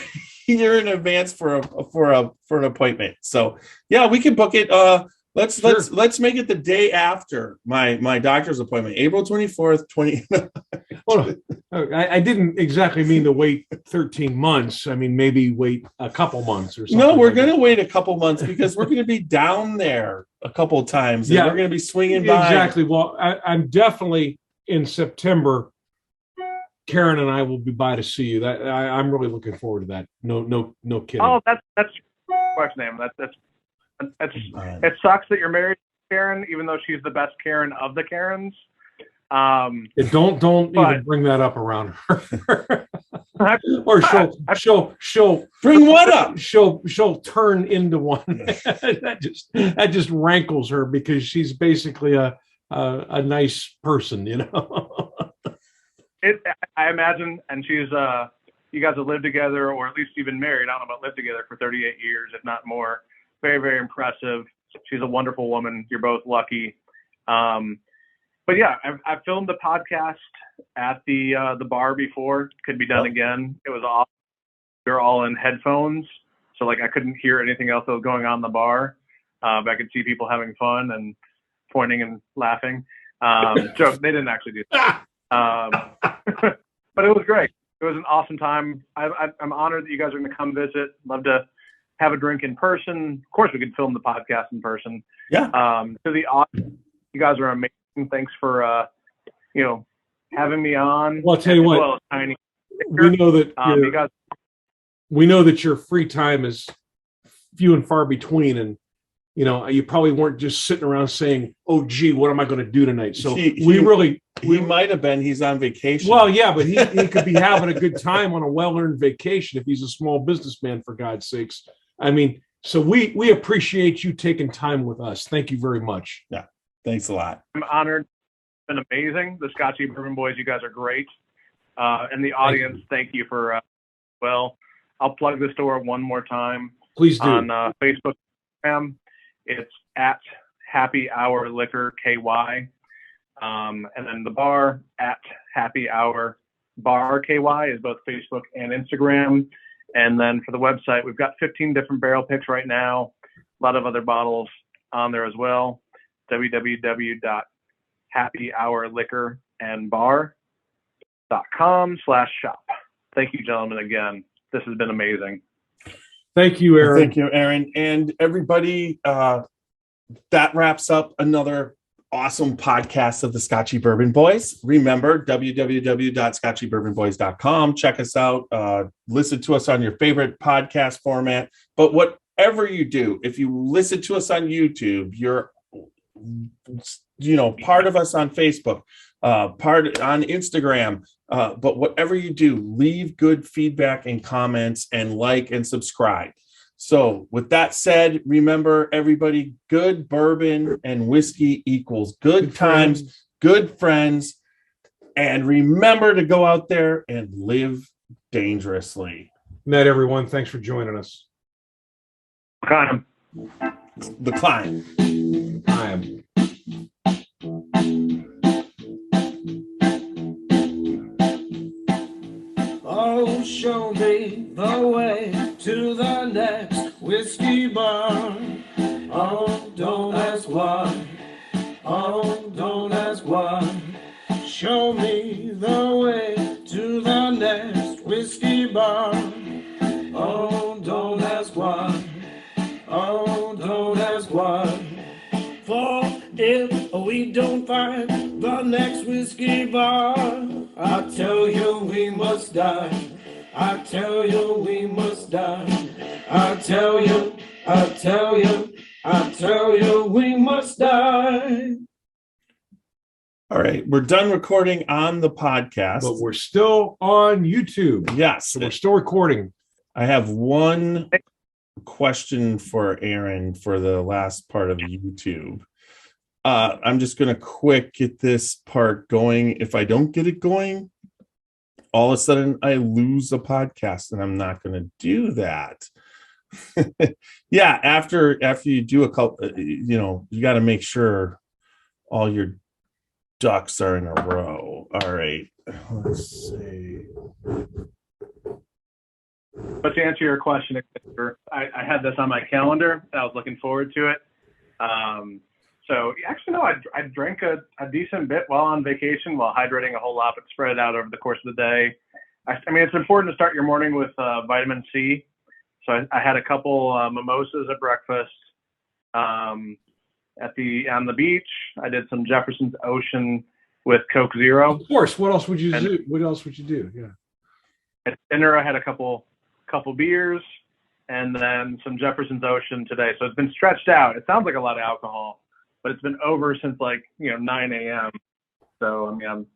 year in advance for an appointment? So yeah, we can book it. Let's make it the day after my doctor's appointment, April 24th, 20. Well, I didn't exactly mean to wait 13 months. I mean, maybe wait a couple months or something. No, we're going to wait a couple months because we're going to be down there a couple of times. And we're going to be swinging by. Exactly. Well, I'm definitely in September. Karen and I will be by to see you. That I'm really looking forward to that. No kidding. Oh, that's wife's name. That's it sucks that you're married to Karen, even though she's the best Karen of the Karens. Don't even bring that up around her. Or she'll bring what up? She'll turn into one. that just rankles her because she's basically a nice person, I imagine, and she's you guys have lived together, or at least you've been married. I don't know about lived together for 38 years, if not more. Very, very impressive. She's a wonderful woman. You're both lucky. But yeah, I've filmed the podcast at the bar before. Could be done again. It was awesome. We were all in headphones, so I couldn't hear anything else that was going on in the bar. But I could see people having fun and pointing and laughing. Joke. They didn't actually do that. But it was great. It was an awesome time. I'm honored that you guys are going to come visit. Love to have a drink in person. Of course, we could film the podcast in person. Yeah. To the audience, you guys are amazing. Thanks for having me on. Well, I'll tell you what. Well, Tiny. We know that you guys. We know that your free time is few and far between, and you probably weren't just sitting around saying, "Oh, gee, what am I going to do tonight?" So he might have been. He's on vacation. Well, yeah, but he could be having a good time on a well-earned vacation if he's a small businessman, for God's sakes. I mean, so we appreciate you taking time with us. Thank you very much. Yeah, thanks a lot. I'm honored. It's been amazing. The Scotchy Bourbon Boys, you guys are great. And the audience, thank you for. I'll plug the store one more time. Please do. On Facebook, it's at Happy Hour Liquor KY, and then the bar at Happy Hour Bar KY is both Facebook and Instagram. And then for the website, we've got 15 different barrel picks right now. A lot of other bottles on there as well. www.happyhourliquorandbar.com/shop. thank you, gentlemen, again. This has been amazing. Thank you, Aaron. Thank you, Aaron. And everybody, that wraps up another awesome podcast of the Scotchy Bourbon Boys. Remember, www.scotchybourbonboys.com. Check us out. Listen to us on your favorite podcast format. But whatever you do, if you listen to us on YouTube, you're part of us on Facebook, part on Instagram. But whatever you do, leave good feedback and comments and like and subscribe. So with that said, remember, everybody, good bourbon and whiskey equals good times, good friends, and remember to go out there and live dangerously. Night, everyone. Thanks for joining us. Climb. The climb. I am. Oh, show me the way to the next whiskey bar. Oh, don't ask why. Oh, don't ask why. Show me the way to the next whiskey bar. Oh, don't ask why. Oh, don't ask why. For if we don't find the next whiskey bar, I tell you we must die. I tell you we must die. I tell you we must die. All right, we're done recording on the podcast. But we're still on YouTube. Yes, So we're still recording. I have one question for Aaron for the last part of YouTube. I'm just going to quick get this part going. If I don't get it going, all of a sudden I lose the podcast, and I'm not going to do that. Yeah, after you do a couple, you got to make sure all your ducks are in a row. All right, let's see. But to answer your question, I had this on my calendar. I was looking forward to it. So actually, no, I drank a decent bit while on vacation, while hydrating a whole lot, but spread it out over the course of the day. I mean, it's important to start your morning with vitamin C. So I had a couple mimosas at breakfast. On the beach, I did some Jefferson's Ocean with Coke Zero. Of course. What else would you do? What else would you do? Yeah. At dinner, I had a couple beers and then some Jefferson's Ocean today. So it's been stretched out. It sounds like a lot of alcohol, but it's been over since 9 a.m. So I mean,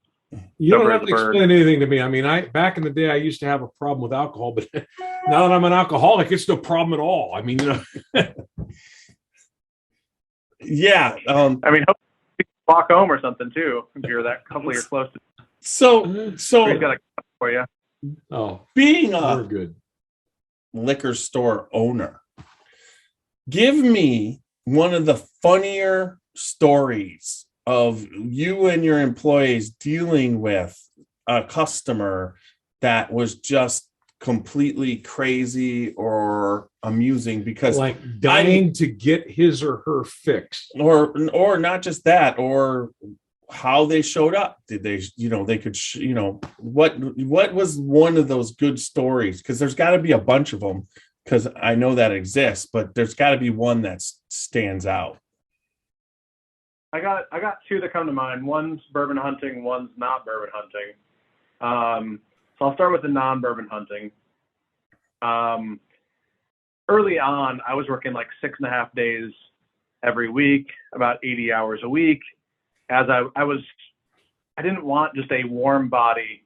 you don't have to explain anything to me. I mean, back in the day I used to have a problem with alcohol, but now that I'm an alcoholic, it's no problem at all. I mean, Yeah. I mean, hopefully you can walk home or something too if you're that couple you're close to. So He's got a cup for you. oh, being we're a good. liquor store owner, give me one of the funnier stories of you and your employees dealing with a customer that was just completely crazy or amusing, because Like dying to get his or her fixed. or not just that, or how they showed up. Did they, they could, what was one of those good stories? Because there's got to be a bunch of them, because I know that exists, but there's got to be one that stands out. I got two that come to mind. One's bourbon hunting, one's not bourbon hunting. So I'll start with the non-bourbon hunting. Early on, I was working like 6.5 days every week, about 80 hours a week. As I didn't want just a warm body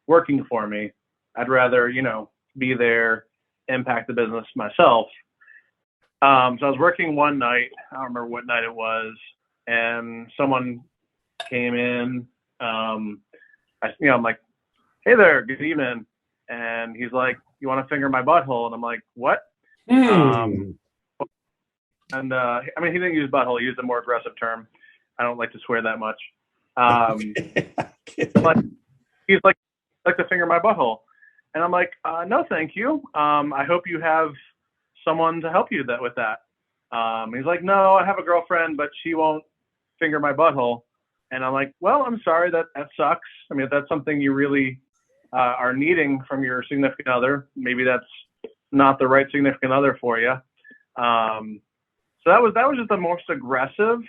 working for me. I'd rather, be there, impact the business myself. So I was working one night. I don't remember what night it was. And someone came in. I'm like, "Hey there, good evening." And he's like, "You want to finger my butthole?" And I'm like, "What?" And he didn't use butthole. He used a more aggressive term. I don't like to swear that much. But he's like to finger my butthole. And I'm like, "No, thank you. I hope you have someone to help you with that." He's like, "No, I have a girlfriend, but she won't finger my butthole." And I'm like, "Well, I'm sorry, that sucks. I mean, if that's something you really are needing from your significant other. Maybe that's not the right significant other for you. So that was just the most aggressive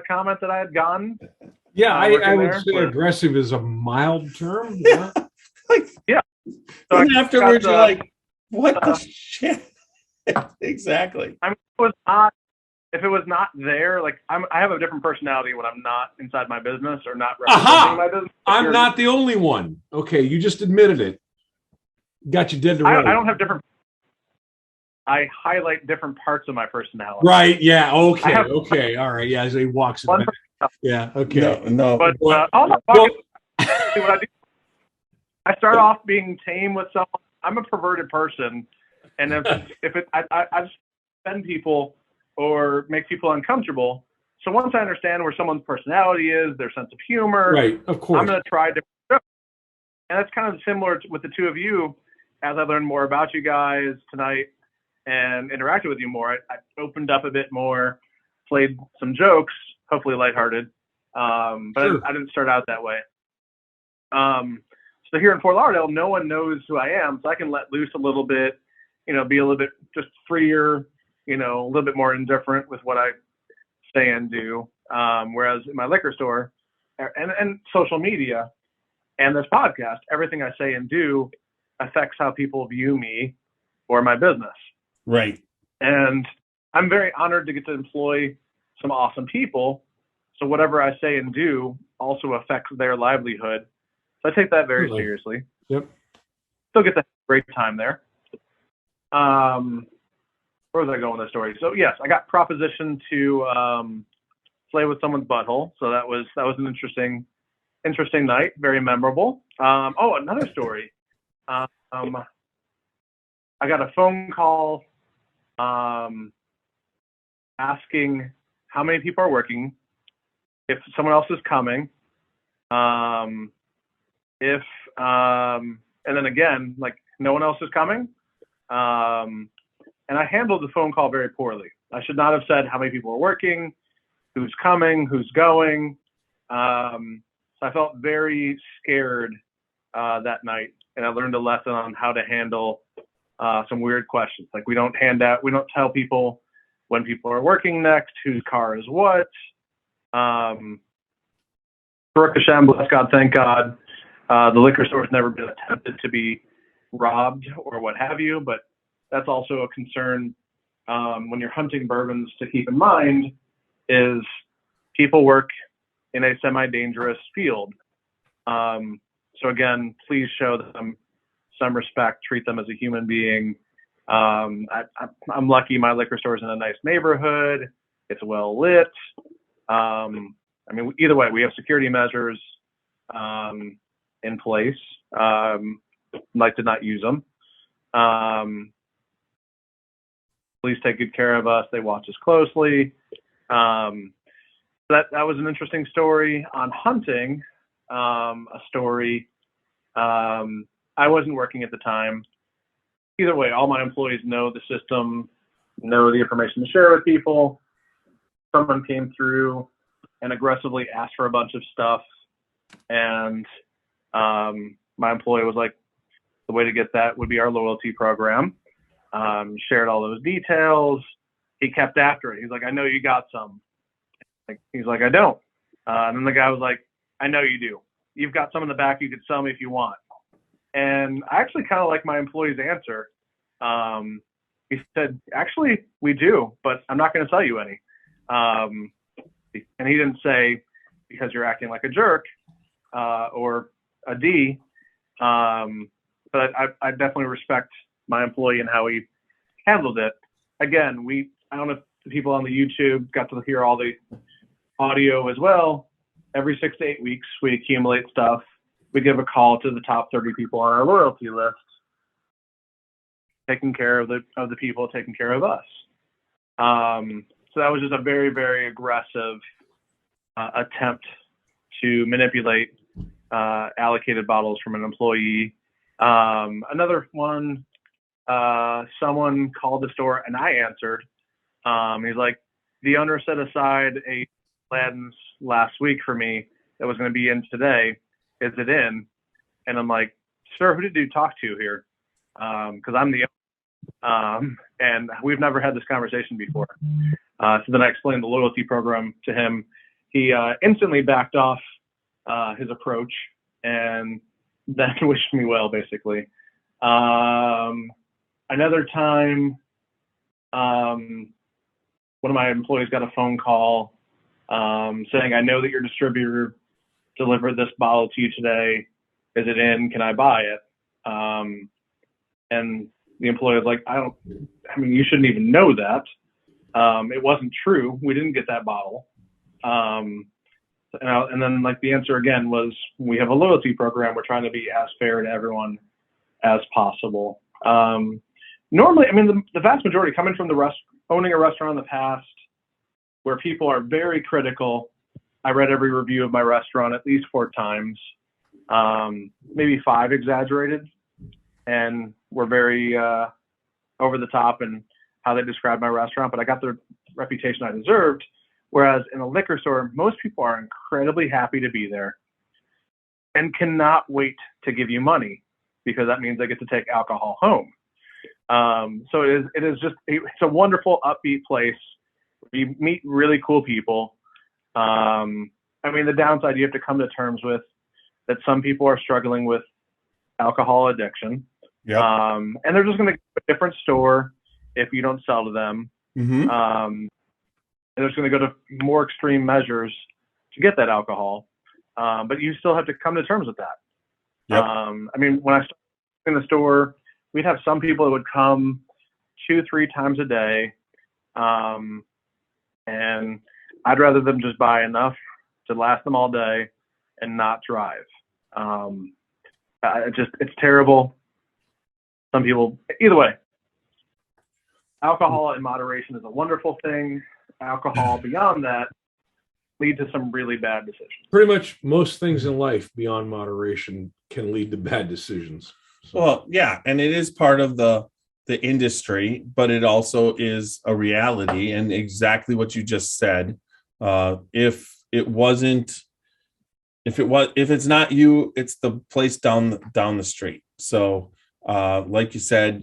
comment that I had gotten. Yeah, I would there say was- aggressive is a mild term. Yeah. Yeah. So And I afterwards, got, you're like, what the shit? Exactly. I mean, if it was not there, like I have a different personality when I'm not inside my business or not representing my business. I'm not the only one. Okay, you just admitted it. Got you dead to right. I don't have different. I highlight different parts of my personality. Right. Yeah. Okay. have- Okay. All right. Yeah. As he walks. One- Yeah. Okay. No. But also, see what I do. I start off being tame with someone. I'm a perverted person, and I just offend people or make people uncomfortable. So once I understand where someone's personality is, their sense of humor, Right. Of course. I'm going to try different stuff. And that's kind of similar with the two of you. As I learned more about you guys tonight and interacted with you more, I opened up a bit more, played some jokes, hopefully lighthearted. But Sure. I didn't start out that way. So here in Fort Lauderdale, no one knows who I am, so I can let loose a little bit, be a little bit just freer, a little bit more indifferent with what I say and do. Whereas in my liquor store and social media and this podcast, everything I say and do affects how people view me or my business. Right. And I'm very honored to get to employ some awesome people. So whatever I say and do also affects their livelihood. So I take that very Totally. seriously. Yep. Still get to have a great time there. Where was I going with the story? So yes, I got propositioned to play with someone's butthole. So that was an interesting night, very memorable. Another story. I got a phone call asking how many people are working, if someone else is coming, and then again, like no one else is coming. And I handled the phone call very poorly. I should not have said how many people are working, who's coming, who's going. So I felt very scared that night, and I learned a lesson on how to handle some weird questions. Like we don't tell people when people are working next, whose car is what. Baruch Hashem, bless God, thank God. The liquor store has never been attempted to be robbed or what have you, but that's also a concern when you're hunting bourbons to keep in mind is people work in a semi-dangerous field. So again, please show them some respect, treat them as a human being. I'm lucky my liquor store is in a nice neighborhood. It's well lit. Either way, we have security measures in place. Like to not use them. Police take good care of us. They watch us closely. That was an interesting story on hunting. A story. I wasn't working at the time. Either way, all my employees know the system, know the information to share with people. Someone came through and aggressively asked for a bunch of stuff, and my employee was like, the way to get that would be our loyalty program. Shared all those details. He kept after it. He's like, I know you got some. He's like, I don't. And then the guy was like, I know you do. You've got some in the back. You could sell me if you want. And I actually kind of like my employee's answer. He said, actually, we do, but I'm not going to sell you any. And he didn't say, because you're acting like a jerk or a D. But I definitely respect my employee and how he handled it. Again, I don't know if the people on the YouTube got to hear all the audio as well. Every 6 to 8 weeks, we accumulate stuff. We give a call to the top 30 people on our loyalty list, taking care of the people taking care of us. So that was just a very, very aggressive attempt to manipulate allocated bottles from an employee. Another one, someone called the store and I answered. He's like, the owner set aside a Gladden's last week for me that was going to be in today. Is it in? And I'm like, sir, who did you talk to here? Because I'm the and we've never had this conversation before. So then I explained the loyalty program to him. He instantly backed off his approach and then wished me well, basically. Another time, one of my employees got a phone call saying, "I know that your distributor delivered this bottle to you today. Is it in? Can I buy it?" And the employee was like, I mean, you shouldn't even know that. It wasn't true. We didn't get that bottle. And then like the answer again was, we have a loyalty program. We're trying to be as fair to everyone as possible. Normally, I mean, the vast majority coming from owning a restaurant in the past where people are very critical. I read every review of my restaurant at least 4 times, maybe 5 exaggerated, and were very over the top in how they described my restaurant, but I got the reputation I deserved. Whereas in a liquor store, most people are incredibly happy to be there and cannot wait to give you money, because that means they get to take alcohol home. So it's a wonderful, upbeat place. You meet really cool people. I mean, the downside you have to come to terms with that some people are struggling with alcohol addiction. Yep. And they're just going to go to a different store if you don't sell to them. Mm-hmm. And they're just going to go to more extreme measures to get that alcohol. But you still have to come to terms with that. Yep. I mean, when I started in the store, we'd have some people that would come 2-3 times a day. And I'd rather them just buy enough to last them all day and not drive. It's terrible. Some people, either way, alcohol in moderation is a wonderful thing. Alcohol beyond that lead to some really bad decisions. Pretty much most things in life beyond moderation can lead to bad decisions. So. Well, yeah, and it is part of the industry, but it also is a reality, and exactly what you just said. If it's not you, it's the place down the street. So like you said,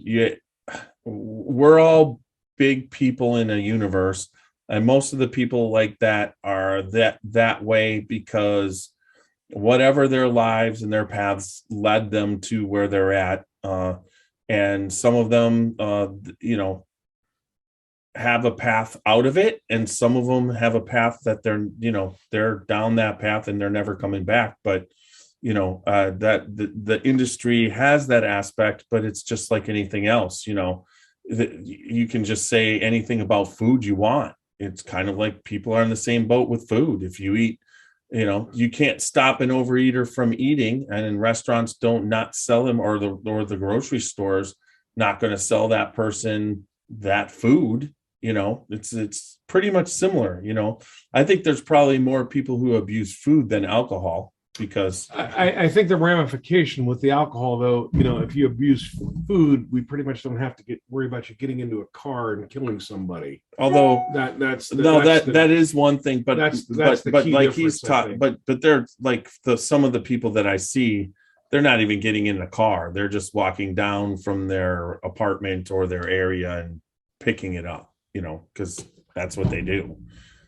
we're all big people in a universe, and most of the people like that are that way because whatever their lives and their paths led them to where they're at. And some of them, have a path out of it, and some of them have a path that they're down that path and they're never coming back. But that the industry has that aspect, but it's just like anything else. You can just say anything about food you want. It's kind of like people are in the same boat with food. If you eat, you can't stop an overeater from eating, and in restaurants don't not sell them, or the grocery stores not going to sell that person that food. It's pretty much similar. I think there's probably more people who abuse food than alcohol, because I think the ramification with the alcohol, though, if you abuse food, we pretty much don't have to worry about you getting into a car and killing somebody. Although that is one thing, but that's the key like he's taught, but they're like some of the people that I see, they're not even getting in the car. They're just walking down from their apartment or their area and picking it up, because that's what they do.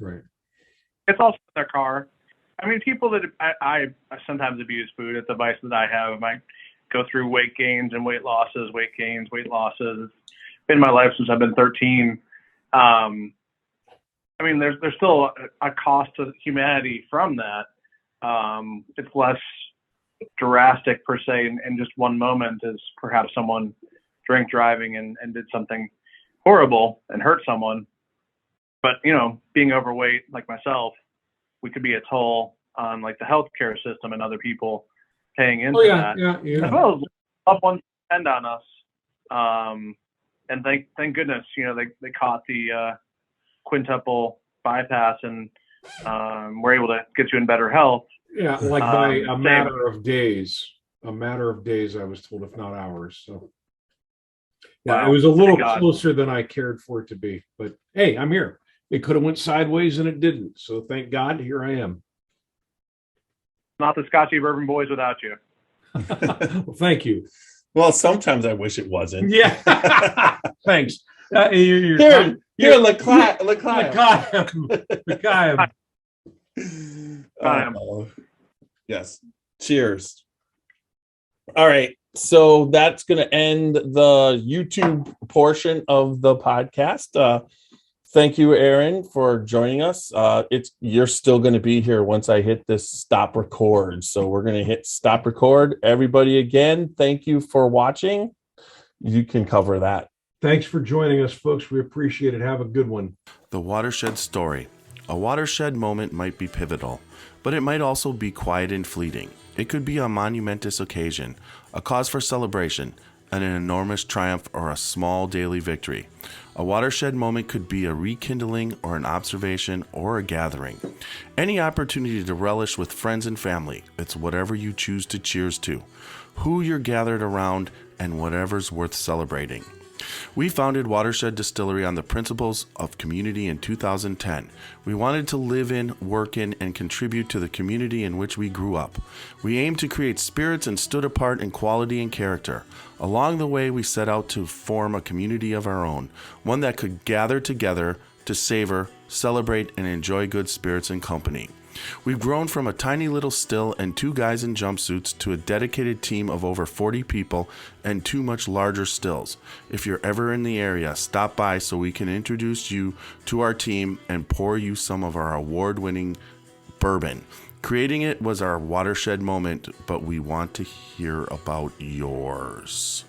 Right. It's also in their car. I mean, people that I sometimes abuse food. It's a vice that I have. I might go through weight gains and weight losses, weight gains, weight losses. It's been my life since I've been 13. I mean, there's still a cost to humanity from that. It's less drastic per se in just one moment as perhaps someone drank driving and did something horrible and hurt someone. But, being overweight like myself, we could be a toll on like the healthcare system and other people paying into that. Yeah. As well as loved ones depend on us. And thank goodness, they caught the quintuple bypass and were able to get you in better health. Yeah, like by a matter of days. I was told, if not hours. So yeah, it was a little closer than I cared for it to be. But hey, I'm here. It could have went sideways and it didn't. So thank God, here I am. Not the Scotchy Bourbon boys without you. Well, thank you. Well, sometimes I wish it wasn't. Yeah. Thanks. You're Here, Leclerc. Yes. Cheers. All right. So that's going to end the YouTube portion of the podcast. Thank you, Aaron, for joining us. You're still going to be here once I hit this stop record. So we're going to hit stop record. Everybody, again, thank you for watching. You can cover that. Thanks for joining us, folks. We appreciate it. Have a good one. The Watershed story. A watershed moment might be pivotal, but it might also be quiet and fleeting. It could be a monumentous occasion, a cause for celebration, an enormous triumph, or a small daily victory. A watershed moment could be a rekindling or an observation or a gathering. Any opportunity to relish with friends and family. It's whatever you choose to cheers to, who you're gathered around, and whatever's worth celebrating. We founded Watershed Distillery on the principles of community in 2010. We wanted to live in, work in, and contribute to the community in which we grew up. We aimed to create spirits and stood apart in quality and character. Along the way, we set out to form a community of our own, one that could gather together to savor, celebrate, and enjoy good spirits and company. We've grown from a tiny little still and 2 guys in jumpsuits to a dedicated team of over 40 people and 2 much larger stills. If you're ever in the area, stop by so we can introduce you to our team and pour you some of our award-winning bourbon. Creating it was our watershed moment, but we want to hear about yours.